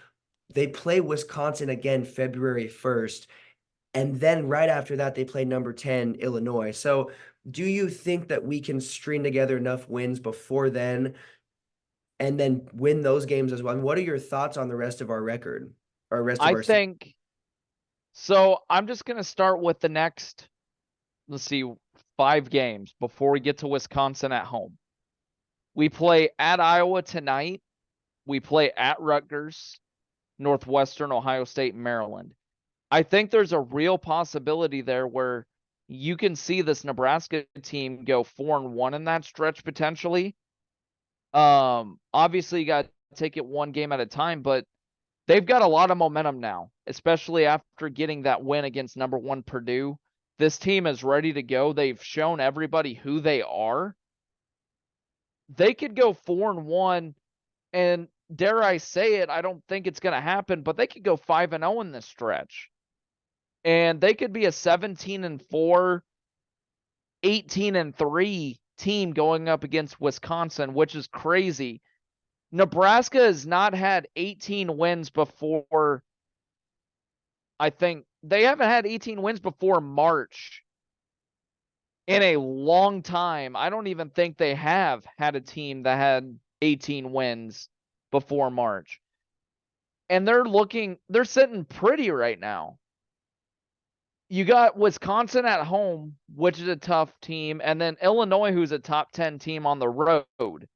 they play Wisconsin again February 1st. And then right after that, they play number 10, Illinois. So do you think that we can string together enough wins before then and then win those games as well? And what are your thoughts on the rest of our record or rest of I our season? think so. I'm just going to start with the next, let's see, 5 games before we get to Wisconsin at home. We play at Iowa tonight. We play at Rutgers, Northwestern, Ohio State, and Maryland. I think there's a real possibility there where you can see this Nebraska team go 4-1 in that stretch potentially. Obviously you got to take it one game at a time, but they've got a lot of momentum now, especially after getting that win against number 1 Purdue. This team is ready to go. They've shown everybody who they are. They could go 4-1, and dare I say it, I don't think it's going to happen, but they could go 5-0 in this stretch. And they could be a 17-4, 18-3 team going up against Wisconsin, which is crazy. Nebraska has not had 18 wins before. I think they haven't had 18 wins before March in a long time. I don't even think they have had a team that had 18 wins before March. And they're sitting pretty right now. You got Wisconsin at home, which is a tough team, and then Illinois, who's a top 10 team on the road.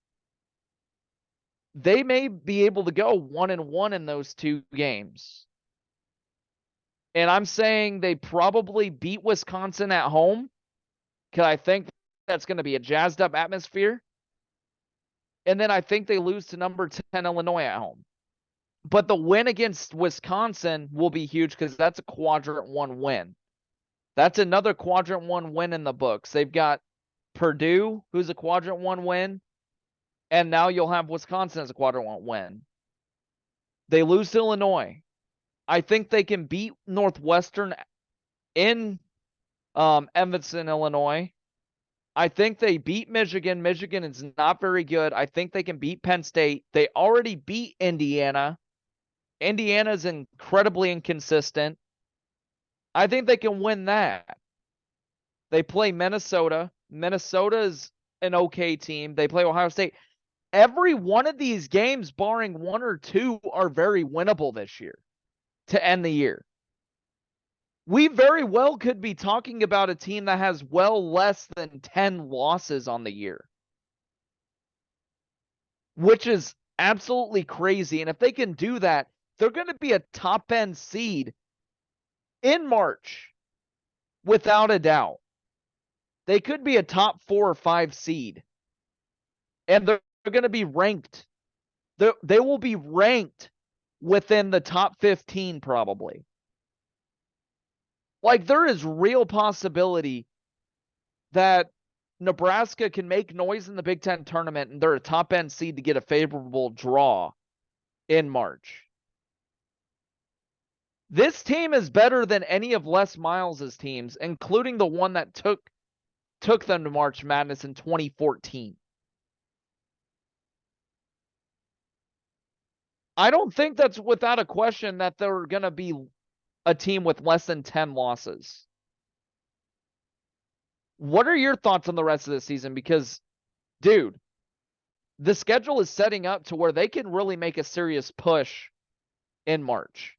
They may be able to go 1-1 in those 2 games. And I'm saying they probably beat Wisconsin at home, because I think that's going to be a jazzed up atmosphere. And then I think they lose to number 10 Illinois at home. But the win against Wisconsin will be huge because that's a quadrant 1 win. That's another quadrant 1 win in the books. They've got Purdue, who's a quadrant 1 win, and now you'll have Wisconsin as a quadrant 1 win. They lose to Illinois. I think they can beat Northwestern in Evanston, Illinois. I think they beat Michigan. Michigan is not very good. I think they can beat Penn State. They already beat Indiana. Indiana's incredibly inconsistent. I think they can win that. They play Minnesota. Minnesota is an okay team. They play Ohio State. Every one of these games, barring one or two, are very winnable this year to end the year. We very well could be talking about a team that has well less than 10 losses on the year, which is absolutely crazy. And if they can do that, they're going to be a top end seed in March without a doubt. They could be a top 4 or 5 seed, and they're going to be ranked. They will be ranked within the top 15 probably. Like, there is real possibility that Nebraska can make noise in the Big Ten tournament and they're a top end seed to get a favorable draw in March. This team is better than any of Les Miles's teams, including the one that took them to March Madness in 2014. I don't think that's without a question that they're going to be a team with less than 10 losses. What are your thoughts on the rest of the season? Because, dude, the schedule is setting up to where they can really make a serious push in March.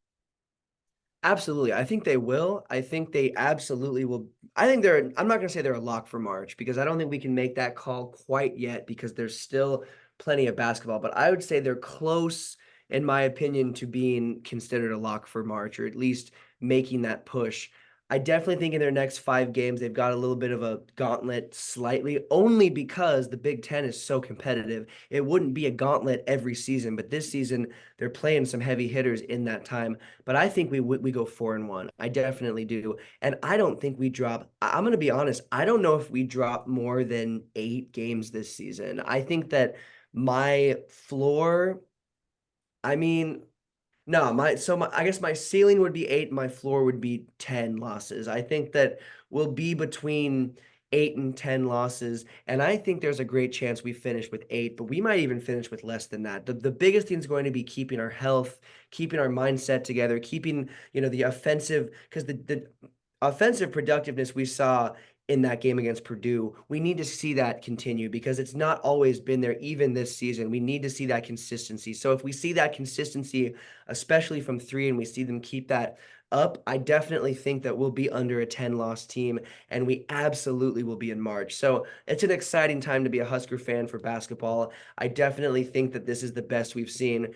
Absolutely. I think they will. I think they absolutely will. I'm not going to say they're a lock for March because I don't think we can make that call quite yet because there's still plenty of basketball, but I would say they're close, in my opinion, to being considered a lock for March, or at least making that push. I definitely think in their next 5 games, they've got a little bit of a gauntlet slightly, only because the Big Ten is so competitive. It wouldn't be a gauntlet every season, but this season they're playing some heavy hitters in that time. But I think we go 4-1. I definitely do. And I don't think we drop. I'm going to be honest. I don't know if we drop more than 8 games this season. I think that my floor, I mean, no, I guess my ceiling would be 8, my floor would be 10 losses. I think that we'll be between 8 and 10 losses, and I think there's a great chance we finish with 8, but we might even finish with less than that. The biggest thing is going to be keeping our health, keeping our mindset together, keeping, the offensive, because the offensive productiveness we saw in that game against Purdue, we need to see that continue because it's not always been there even this season. We need to see that consistency. So if we see that consistency, especially from 3, and we see them keep that up, I definitely think that we'll be under a 10-loss team, and we absolutely will be in March. So it's an exciting time to be a Husker fan for basketball. I definitely think that this is the best we've seen.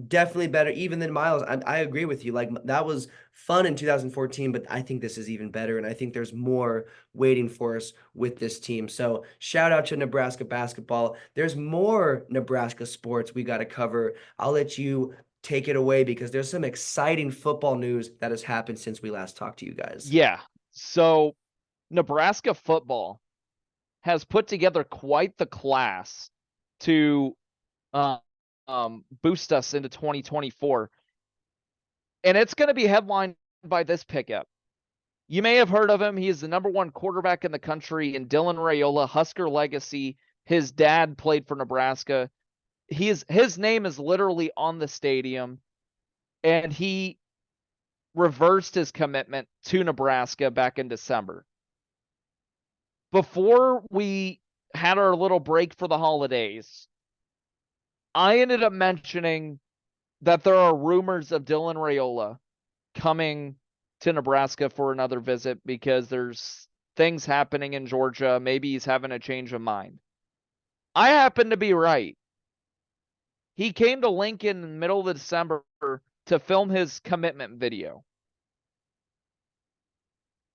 Definitely better even than Miles. I agree with you. Like, that was fun in 2014, but I think this is even better, and I think there's more waiting for us with this team. So shout out to Nebraska basketball. There's more Nebraska sports we got to cover. I'll let you take it away because there's some exciting football news that has happened since we last talked to you guys. Yeah. So Nebraska football has put together quite the class to boost us into 2024. And it's going to be headlined by this pickup. You may have heard of him. He is the #1 quarterback in the country in Dylan Raiola, Husker legacy. His dad played for Nebraska. His name is literally on the stadium, and he reversed his commitment to Nebraska back in December. Before we had our little break for the holidays, I ended up mentioning that there are rumors of Dylan Raiola coming to Nebraska for another visit because there's things happening in Georgia. Maybe he's having a change of mind. I happen to be right. He came to Lincoln in the middle of December to film his commitment video.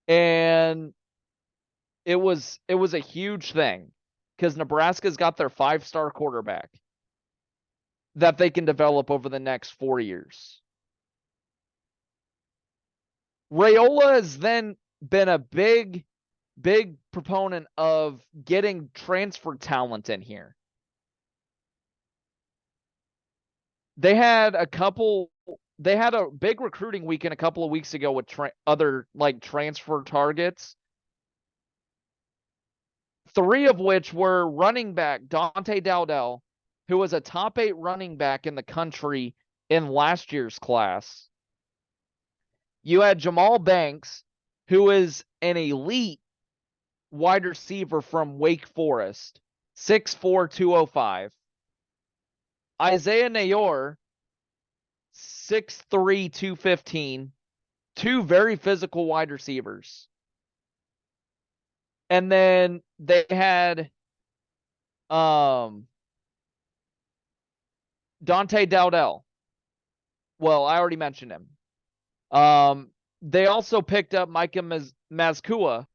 And it was a huge thing because Nebraska's got their 5-star quarterback that they can develop over the next 4 years. Raiola has then been a big proponent of getting transfer talent in here. They had a big recruiting weekend a couple of weeks ago with other transfer targets. 3 of which were running back Dante Dowdell, who was a top 8 running back in the country in last year's class. You had Jamal Banks, who is an elite wide receiver from Wake Forest, 6'4", 205. Isaiah Nayor, 6'3", 215. Two very physical wide receivers. And then they had Dante Dowdell. Well, I already mentioned him. They also picked up Micah Mazkua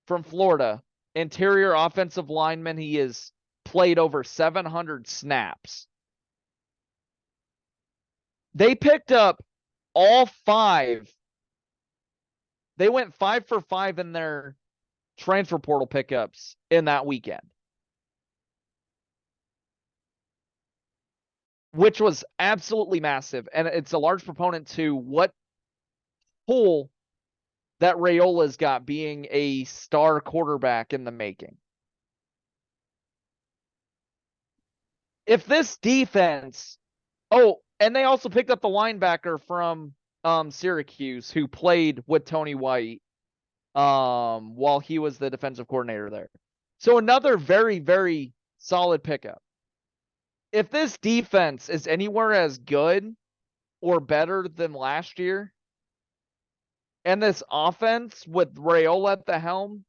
from Florida, interior offensive lineman. He has played over 700 snaps. They picked up all 5. They went 5 for 5 in their transfer portal pickups in that weekend, which was absolutely massive. And it's a large proponent to what pull that Rayola's got being a star quarterback in the making. If this defense, and they also picked up the linebacker from Syracuse who played with Tony White while he was the defensive coordinator there. So another very, very solid pickup. If this defense is anywhere as good or better than last year, and this offense with Raiola at the helm,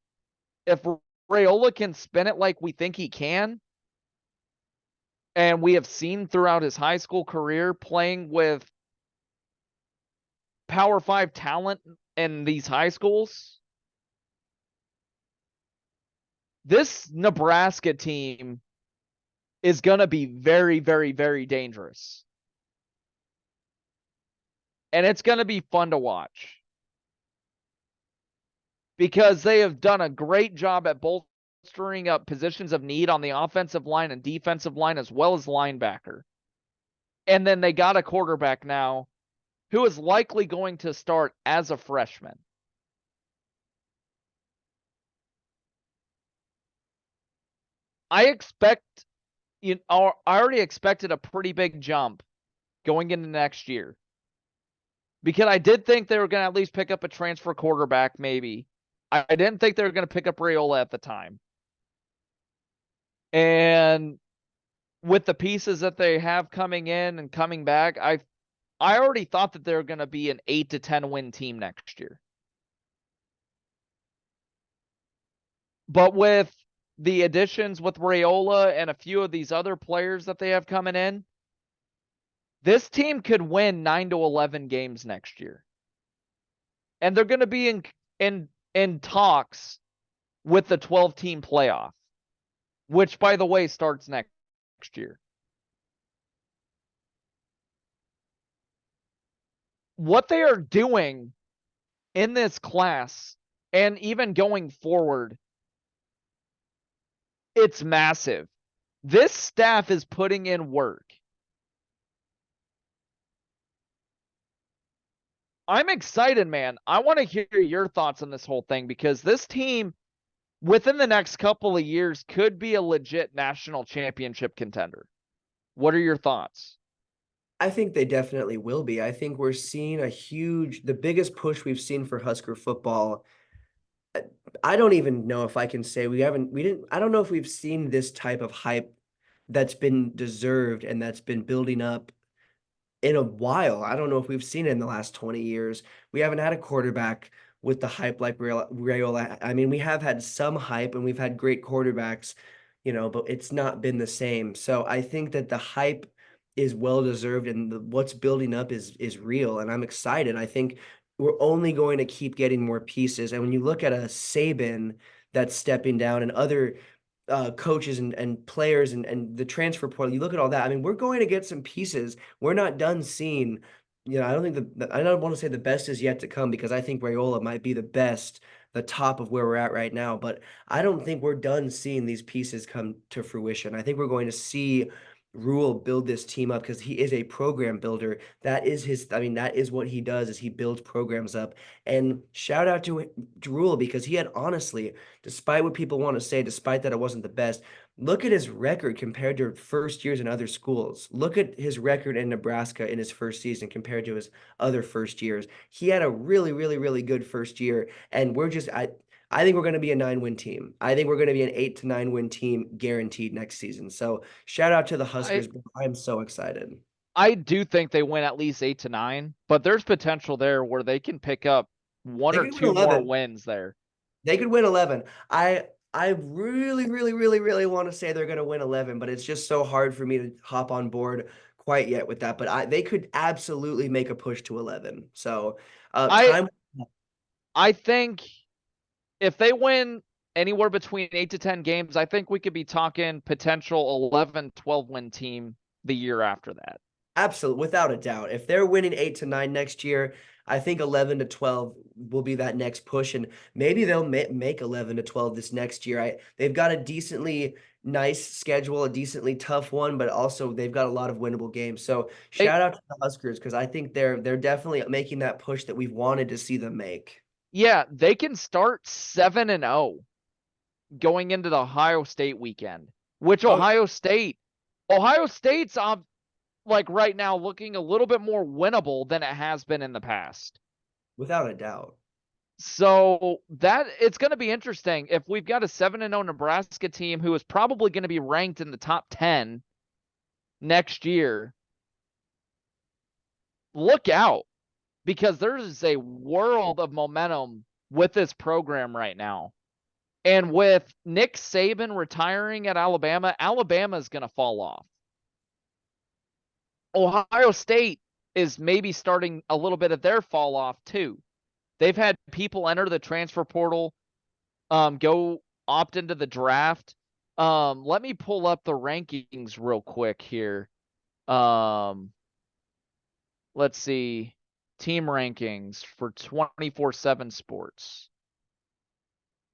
if Raiola can spin it like we think he can, and we have seen throughout his high school career playing with Power 5 talent in these high schools, this Nebraska team is going to be very, very, very dangerous. And it's going to be fun to watch, because they have done a great job at bolstering up positions of need on the offensive line and defensive line, as well as linebacker. And then they got a quarterback now who is likely going to start as a freshman. I already expected a pretty big jump going into next year, because I did think they were going to at least pick up a transfer quarterback, maybe. I didn't think they were going to pick up Raiola at the time. And with the pieces that they have coming in and coming back, I already thought that they're going to be an 8 to 10 win team next year. But with the additions with Raiola and a few of these other players that they have coming in, this team could win 9 to 11 games next year. And they're going to be in talks with the 12-team playoff, which, by the way, starts next year. What they are doing in this class, and even going forward, it's massive. This staff is putting in work. I'm excited, man. I want to hear your thoughts on this whole thing, because this team, within the next couple of years, could be a legit national championship contender. What are your thoughts? I think they definitely will be. I think we're seeing the biggest push we've seen for Husker football. I don't even know if I can say I don't know if we've seen this type of hype that's been deserved and that's been building up in a while. I don't know if we've seen it in the last 20 years. We haven't had a quarterback with the hype like Raiola. I mean, we have had some hype and we've had great quarterbacks, but it's not been the same. So I think that the hype is well deserved, and what's building up is real, and I'm excited. I think we're only going to keep getting more pieces. And when you look at a Saban that's stepping down, and other coaches and players and the transfer portal, you look at all that. I mean, we're going to get some pieces. We're not done seeing. I don't think I don't want to say the best is yet to come, because I think Raiola might be the top of where we're at right now. But I don't think we're done seeing these pieces come to fruition. I think we're going to see Rule build this team up, because he is a program builder. That is what he does, is he builds programs up. And shout out to Rule, because he had, honestly, despite what people want to say, despite that it wasn't the best, look at his record compared to first years in other schools. Look at his record in Nebraska in his first season compared to his other first years. He had a really, really, really good first year, and I think we're going to be a 9-win team. I think we're going to be an 8 to 9-win team guaranteed next season. So shout out to the Huskers. I'm so excited. I do think they win at least 8 to 9, but there's potential there where they can pick up one They or could win two more 11. wins there. They could win 11. I really, really, really, really want to say they're going to win 11, but it's just so hard for me to hop on board quite yet with that. But they could absolutely make a push to 11. So I time. I think if they win anywhere between 8 to 10 games, I think we could be talking potential 11, 12 win team the year after that. Absolutely, without a doubt. If they're winning 8 to 9 next year, I think 11 to 12 will be that next push, and maybe they'll make 11 to 12 this next year. They've got a decently nice schedule, a decently tough one, but also they've got a lot of winnable games. So shout out to the Huskers because I think they're definitely making that push that we've wanted to see them make. Yeah, they can start 7-0 going into the Ohio State weekend, which Ohio State's like right now looking a little bit more winnable than it has been in the past. Without a doubt. So that it's going to be interesting if we've got a 7-0 Nebraska team who is probably going to be ranked in the top 10 next year. Look out, because there's a world of momentum with this program right now. And with Nick Saban retiring at Alabama, Alabama is going to fall off. Ohio State is maybe starting a little bit of their fall off too. They've had people enter the transfer portal, go opt into the draft. Let me pull up the rankings real quick here. Let's see. Team rankings for 24/7 Sports.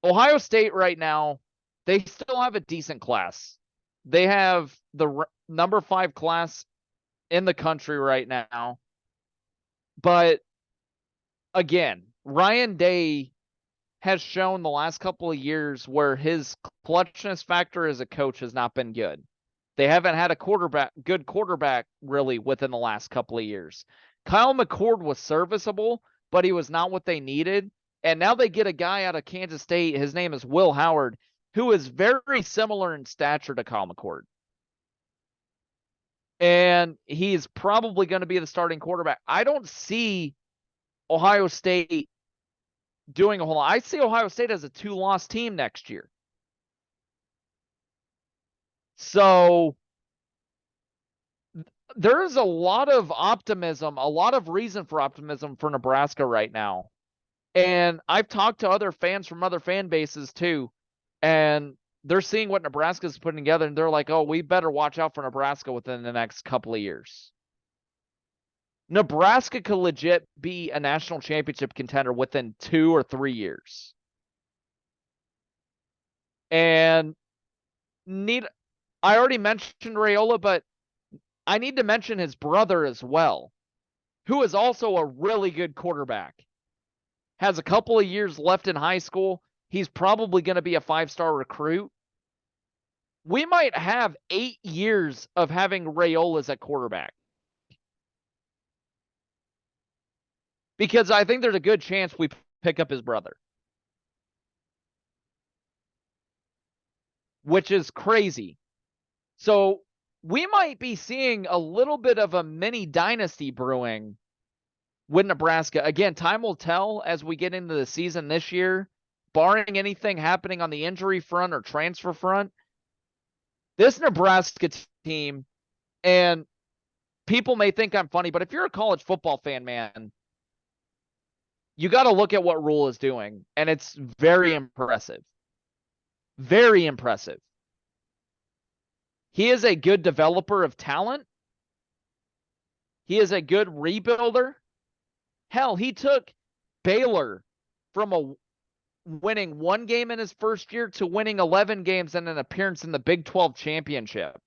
Ohio State right now, they still have a decent class. They have the number 5 class in the country right now. But again, Ryan Day has shown the last couple of years where his clutchness factor as a coach has not been good. They haven't had a good quarterback really within the last couple of years. Kyle McCord was serviceable, but he was not what they needed. And now they get a guy out of Kansas State. His name is Will Howard, who is very similar in stature to Kyle McCord. And he's probably going to be the starting quarterback. I don't see Ohio State doing a whole lot. I see Ohio State as a 2-loss team next year. So there's a lot of optimism, a lot of reason for optimism for Nebraska right now. And I've talked to other fans from other fan bases too, and they're seeing what Nebraska's putting together, and they're like, oh, we better watch out for Nebraska within the next couple of years. Nebraska could legit be a national championship contender within 2 or 3 years. And I already mentioned Raiola, but I need to mention his brother as well, who is also a really good quarterback. Has a couple of years left in high school. He's probably going to be a 5-star recruit. We might have 8 years of having Raiolas at quarterback. Because I think there's a good chance we pick up his brother. Which is crazy. So we might be seeing a little bit of a mini dynasty brewing with Nebraska. Again, time will tell as we get into the season this year, barring anything happening on the injury front or transfer front. This Nebraska team, and people may think I'm funny, but if you're a college football fan, man, you got to look at what Rule is doing, and it's very impressive. Very impressive. He is a good developer of talent. He is a good rebuilder. Hell, he took Baylor from winning 1 game in his first year to winning 11 games and an appearance in the Big 12 championship.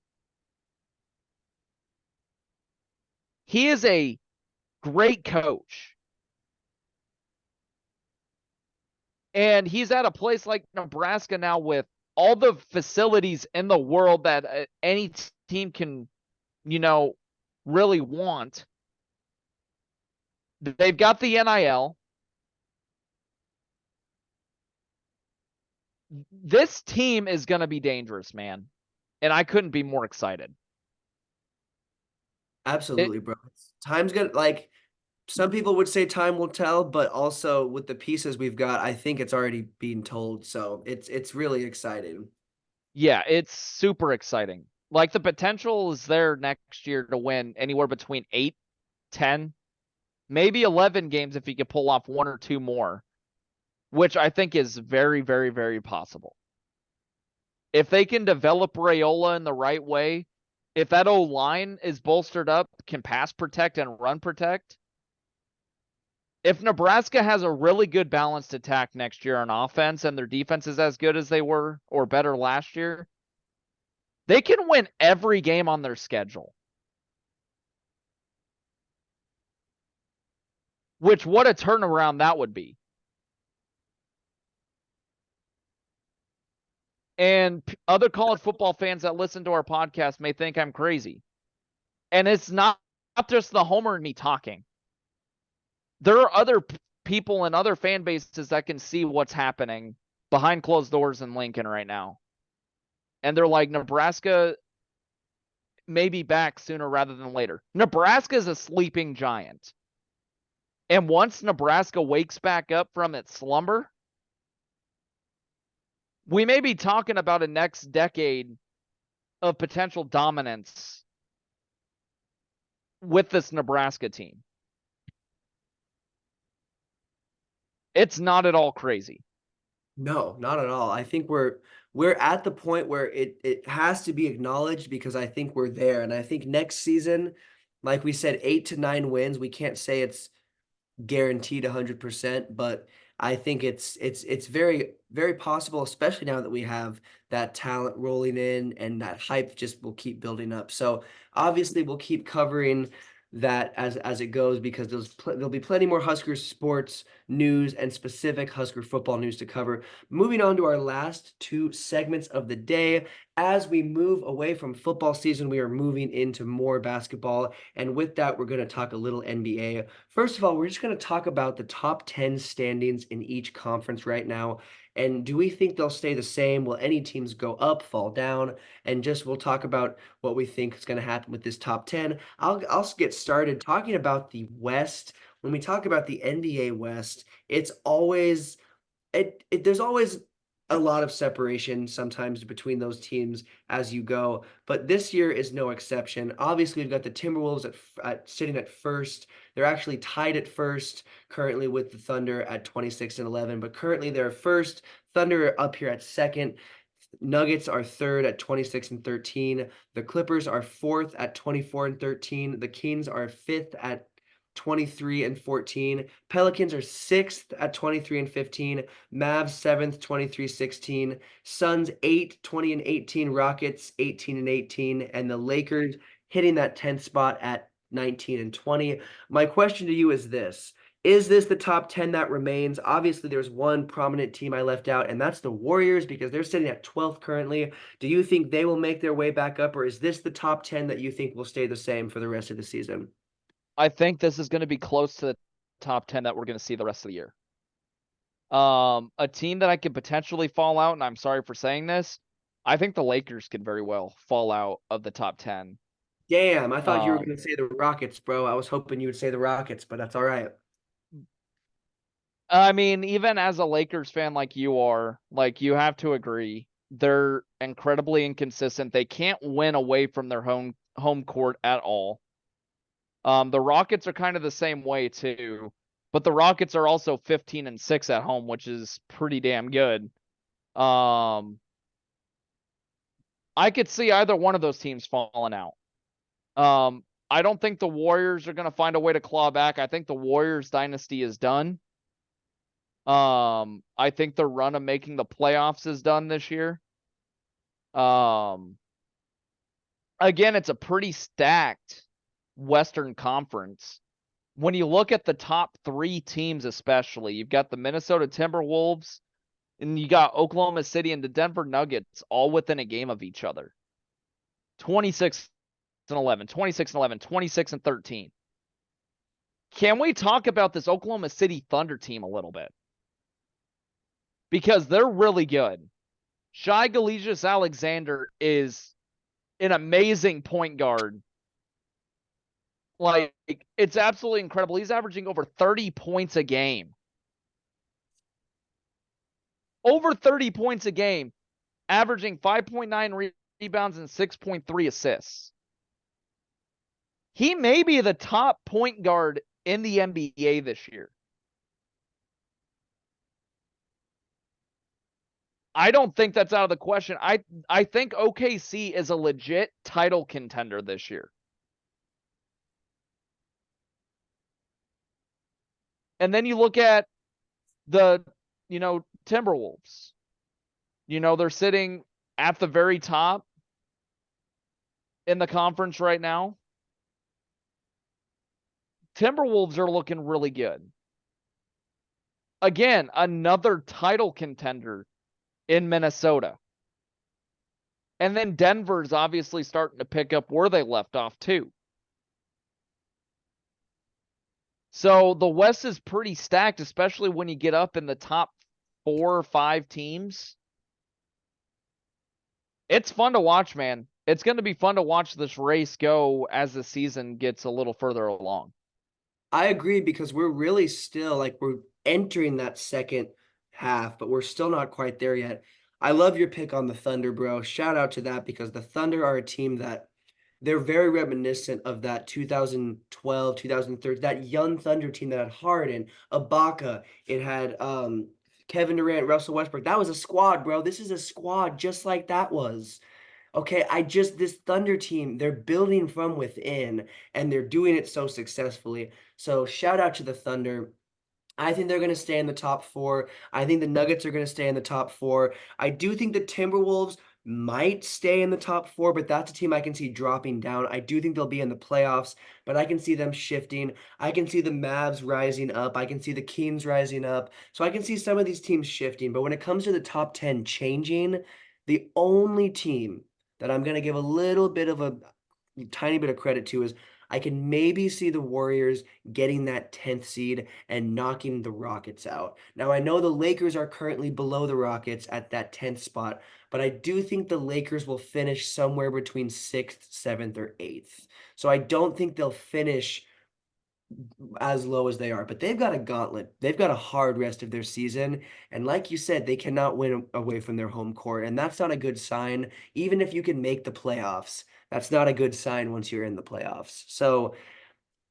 He is a great coach. And he's at a place like Nebraska now with all the facilities in the world that any team can, really want. They've got the NIL. This team is going to be dangerous, man. And I couldn't be more excited. Absolutely, bro. Time's gonna like some people would say time will tell, but also with the pieces we've got, I think it's already being told. So it's really exciting. Yeah, it's super exciting. Like the potential is there next year to win anywhere between 8, 10, maybe 11 games if he could pull off 1 or 2 more, which I think is very, very, very possible. If they can develop Raiola in the right way, if that O-line is bolstered up, can pass protect and run protect, if Nebraska has a really good balanced attack next year on offense and their defense is as good as they were or better last year, they can win every game on their schedule. Which, what a turnaround that would be. And other college football fans that listen to our podcast may think I'm crazy. And it's not just the homer and me talking. There are other people and other fan bases that can see what's happening behind closed doors in Lincoln right now. And they're like, Nebraska may be back sooner rather than later. Nebraska is a sleeping giant. And once Nebraska wakes back up from its slumber, we may be talking about a next decade of potential dominance with this Nebraska team. It's not at all crazy. No, not at all. I think we're at the point where it has to be acknowledged because I think we're there. And I think next season, like we said, 8 to 9 wins. We can't say it's guaranteed 100%, but I think it's very, very possible, especially now that we have that talent rolling in and that hype just will keep building up. So obviously we'll keep covering that as it goes because there'll be plenty more Husker sports news and specific Husker football news to cover. Moving on to our last 2 segments of the day. As we move away from football season, we are moving into more basketball. And with that, we're going to talk a little NBA. First of all, we're just going to talk about the top 10 standings in each conference right now. And do we think they'll stay the same? Will any teams go up, fall down? And just we'll talk about what we think is going to happen with this top 10. I'll get started talking about the West. When we talk about the NBA West, it's always there's always a lot of separation sometimes between those teams as you go, but this year is no exception. Obviously, we've got the Timberwolves sitting at first. They're actually tied at first currently with the Thunder at 26-11, but currently they're first. Thunder up here at second. Nuggets are third at 26-13. The Clippers are fourth at 24-13. The Kings are fifth at 23-14. Pelicans are sixth at 23-15. Mavs seventh, 23-16. Suns 8, 20-18. Rockets 18-18. And the Lakers hitting that 10th spot at 19-20. My question to you is this. Is this the top 10 that remains? Obviously, there's one prominent team I left out, and that's the Warriors because they're sitting at 12th currently. Do you think they will make their way back up, or is this the top 10 that you think will stay the same for the rest of the season? I think this is going to be close to the top 10 that we're going to see the rest of the year. A team that I could potentially fall out, and I'm sorry for saying this, I think the Lakers could very well fall out of the top 10. Damn, I thought you were going to say the Rockets, bro. I was hoping you would say the Rockets, but that's all right. I mean, even as a Lakers fan like you are, like you have to agree, they're incredibly inconsistent. They can't win away from their home court at all. The Rockets are kind of the same way too, but the Rockets are also 15-6 at home, which is pretty damn good. I could see either one of those teams falling out. I don't think the Warriors are going to find a way to claw back. I think the Warriors dynasty is done. I think the run of making the playoffs is done this year. Again, it's a pretty stacked Western Conference. When you look at the top 3 teams, especially, you've got the Minnesota Timberwolves and you got Oklahoma City and the Denver Nuggets all within a game of each other. 26-11, 26-11, 26-13. Can we talk about this Oklahoma City Thunder team a little bit? Because they're really good. Shai Gilgeous-Alexander is an amazing point guard. Like, it's absolutely incredible. He's averaging over 30 points a game. Over 30 points a game, averaging 5.9 rebounds and 6.3 assists. He may be the top point guard in the NBA this year. I don't think that's out of the question. I think OKC is a legit title contender this year. And then you look at the, Timberwolves. They're sitting at the very top in the conference right now. Timberwolves are looking really good. Again, another title contender in Minnesota. And then Denver's obviously starting to pick up where they left off too. So the West is pretty stacked, especially when you get up in the top 4 or 5 teams. It's fun to watch, man. It's going to be fun to watch this race go as the season gets a little further along. I agree because we're really still we're entering that second half, but we're still not quite there yet. I love your pick on the Thunder, bro. Shout out to that because the Thunder are a team that they're very reminiscent of that 2012, 2013, that young Thunder team that had Harden, Ibaka, it had Kevin Durant, Russell Westbrook. That was a squad, bro. This is a squad just like that was. Okay, this Thunder team, they're building from within and they're doing it so successfully. So shout out to the Thunder. I think they're going to stay in the top 4. I think the Nuggets are going to stay in the top 4. I do think the Timberwolves might stay in the top 4, but that's a team I can see dropping down. I do think they'll be in the playoffs, but I can see them shifting. I can see the Mavs rising up. I can see the Kings rising up. So I can see some of these teams shifting. But when it comes to the top 10 changing, the only team that I'm going to give a little bit of a tiny bit of credit to is I can maybe see the Warriors getting that 10th seed and knocking the Rockets out. Now, I know the Lakers are currently below the Rockets at that 10th spot, but I do think the Lakers will finish somewhere between 6th, 7th, or 8th. So I don't think they'll finish as low as they are, but they've got a gauntlet. They've got a hard rest of their season. And like you said, they cannot win away from their home court. And that's not a good sign. Even if you can make the playoffs, that's not a good sign once you're in the playoffs. So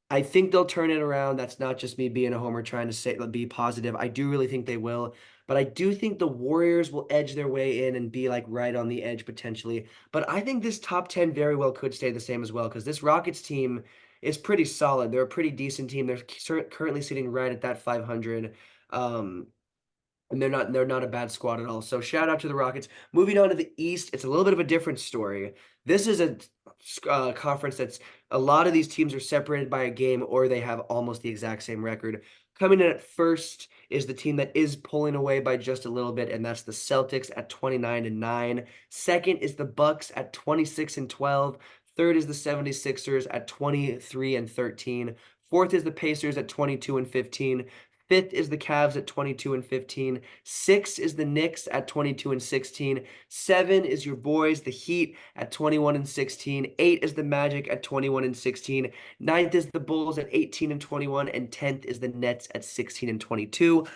I think they'll turn it around. That's not just me being a homer trying to be positive. I do really think they will. But I do think the Warriors will edge their way in and be right on the edge potentially. But I think this top 10 very well could stay the same as well because this Rockets team is pretty solid. They're a pretty decent team. They're currently sitting right at that 500. And they're not a bad squad at all. So shout out to the Rockets. Moving on to the East, it's a little bit of a different story. This is a conference that's a lot of these teams are separated by a game or they have almost the exact same record. Coming in at first is the team that is pulling away by just a little bit, and that's the Celtics at 29-9. Second is the Bucs at 26-12. Third is the 76ers at 23-13. Fourth is the Pacers at 22-15. Fifth is the Cavs at 22-15. Six is the Knicks at 22-16. Seven is your boys, the Heat, at 21-16. Eight is the Magic at 21-16. Ninth is the Bulls at 18-21. And 10th is the Nets at 16-22.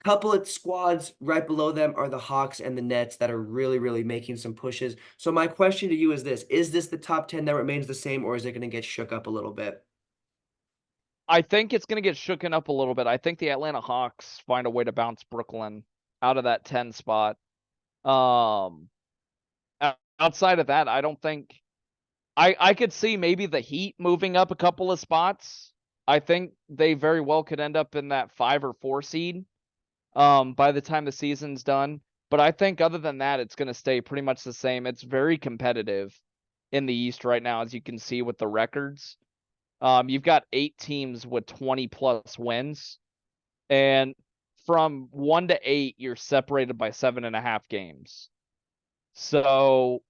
Couple of squads right below them are the Hawks and the Nets that are really, really making some pushes. So my question to you is this: is this the top 10 that remains the same, or is it going to get shook up a little bit? I think it's going to get shooken up a little bit. I think the Atlanta Hawks find a way to bounce Brooklyn out of that 10 spot. Outside of that, I don't think I could see maybe the Heat moving up a couple of spots. I think they very well could end up in that 5 or 4 seed by the time the season's done. But I think other than that, it's going to stay pretty much the same. It's very competitive in the East right now, as you can see with the records. You've got 8 teams with 20 plus wins, and from 1 to 8, you're separated by 7.5 games. So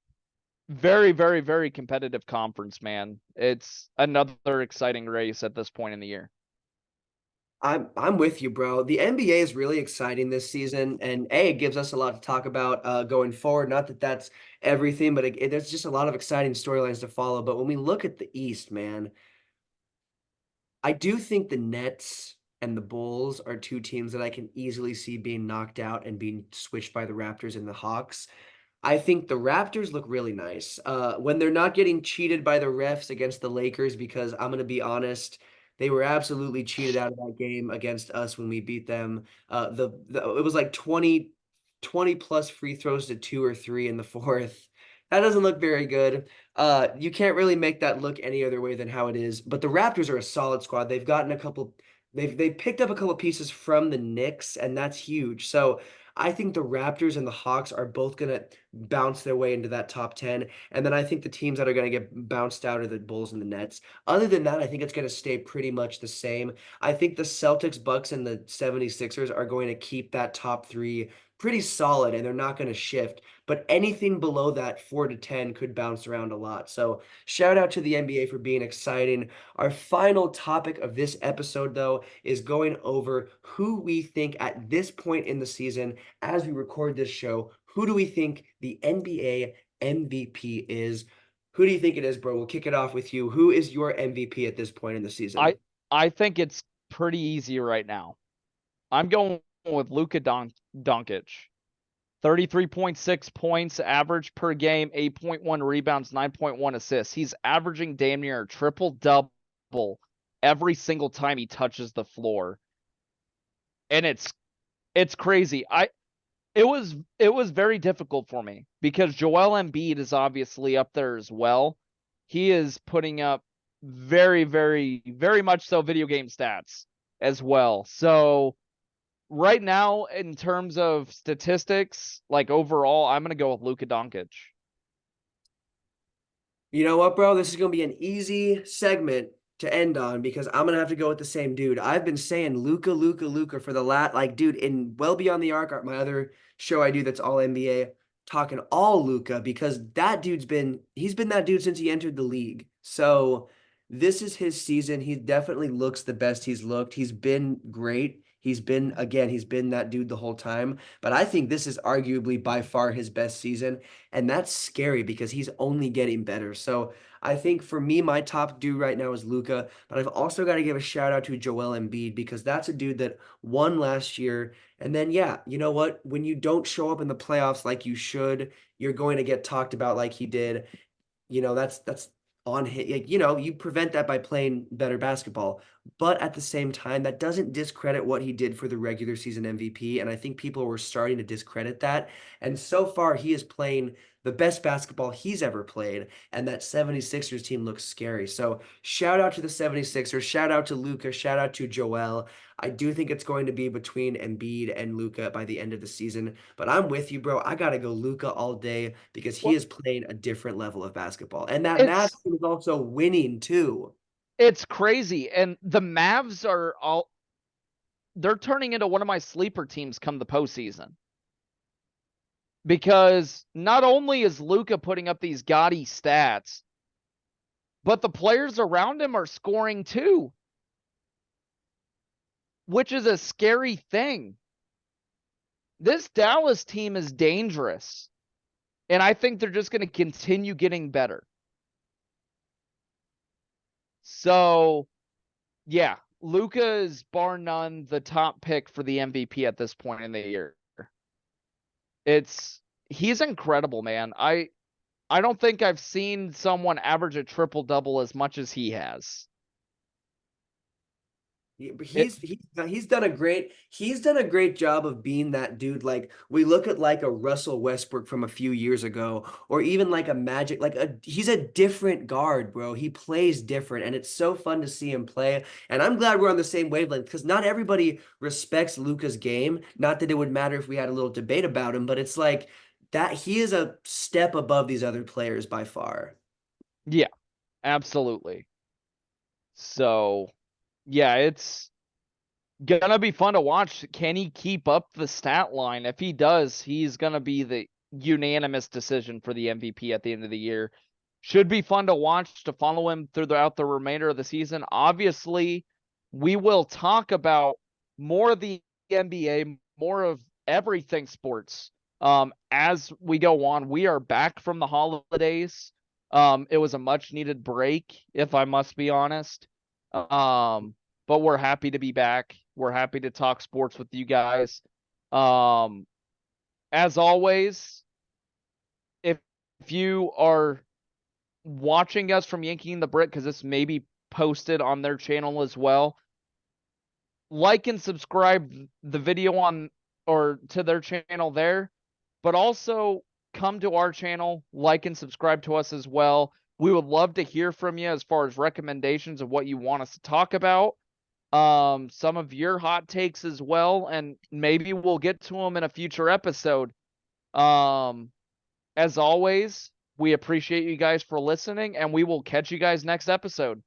very, very, very competitive conference, man. It's another exciting race at this point in the year. I'm with you, bro. The NBA is really exciting this season, and it gives us a lot to talk about going forward. Not that that's everything, but there's just a lot of exciting storylines to follow. But when we look at the East, man, I do think the Nets and the Bulls are two teams that I can easily see being knocked out and being switched by the Raptors and the Hawks. I think the Raptors look really nice when they're not getting cheated by the refs against the Lakers, because I'm going to be honest, they were absolutely cheated out of that game against us when we beat them. It was like 20 plus free throws to 2 or 3 in the fourth. That doesn't look very good. You can't really make that look any other way than how it is. But the Raptors are a solid squad. They've gotten a couple. They've picked up a couple pieces from the Knicks, and that's huge. So I think the Raptors and the Hawks are both going to bounce their way into that top 10. And then I think the teams that are going to get bounced out are the Bulls and the Nets. Other than that, I think it's going to stay pretty much the same. I think the Celtics, Bucks, and the 76ers are going to keep that top 3 pretty solid, and they're not going to shift. But anything below that 4 to 10 could bounce around a lot. So shout out to the NBA for being exciting. Our final topic of this episode, though, is going over who we think at this point in the season, as we record this show, who do we think the NBA MVP is? Who do you think it is, bro? We'll kick it off with you. Who is your MVP at this point in the season? I think it's pretty easy right now. I'm going with Luka Doncic. 33.6 points average per game, 8.1 rebounds, 9.1 assists. He's averaging damn near a triple double every single time he touches the floor. And it's crazy. It was very difficult for me because Joel Embiid is obviously up there as well. He is putting up very, very, very much so video game stats as well. So right now, in terms of statistics, like overall, I'm gonna go with Luka Doncic. You know what, bro? This is going to be an easy segment to end on because I'm going to have to go with the same dude. I've been saying Luka for the dude, in Well Beyond the Arc, my other show I do that's all NBA, talking all Luka because he's been that dude since he entered the league. So this is his season. He definitely looks the best he's looked. He's been great. He's been that dude the whole time. But I think this is arguably by far his best season. And that's scary because he's only getting better. So I think for me, my top dude right now is Luka. But I've also got to give a shout out to Joel Embiid because that's a dude that won last year. And then, yeah, you know what? When you don't show up in the playoffs like you should, you're going to get talked about like he did. That's on him. You prevent that by playing better basketball. But at the same time, that doesn't discredit what he did for the regular season MVP. And I think people were starting to discredit that. And so far, he is playing the best basketball he's ever played. And that 76ers team looks scary. So shout out to the 76ers. Shout out to Luka. Shout out to Joel. I do think it's going to be between Embiid and Luka by the end of the season. But I'm with you, bro. I got to go Luka all day because he Well, is playing a different level of basketball. And that Mavs it's team is also winning too. it's crazy. And the Mavs they're turning into one of my sleeper teams come the postseason. Because not only is Luka putting up these gaudy stats, but the players around him are scoring too, which is a scary thing. This Dallas team is dangerous, and I think they're just going to continue getting better. So, yeah, Luka is bar none the top pick for the MVP at this point in the year. He's incredible, man. I don't think I've seen someone average a triple double as much as he has. It, He's done a great job of being that dude. Like we look at like a Russell Westbrook from a few years ago, or even like a Magic, he's a different guard, bro. He plays different, and it's so fun to see him play. And I'm glad we're on the same wavelength because not everybody respects Luka's game. Not that it would matter if we had a little debate about him, but it's like that he is a step above these other players by far. yeah, absolutely. So, yeah, it's gonna be fun to watch. Can he keep up the stat line? If he does, he's gonna be the unanimous decision for the MVP at the end of the year. Should be fun to watch, to follow him throughout the remainder of the season. Obviously, We will talk about more of the NBA, more of everything sports. As we go on, we are back from the holidays. It was a much needed break, if I must be honest. But we're happy to be back. We're happy to talk sports with you guys. As always, if you are watching us from Yanking the Brit, because this may be posted on their channel as well, like and subscribe the video on or to their channel there, but also come to our channel, like and subscribe to us as well. We would love to hear from you as far as recommendations of what you want us to talk about. Some of your hot takes as well, and maybe we'll get to them in a future episode. As always, we appreciate you guys for listening, and we will catch you guys next episode.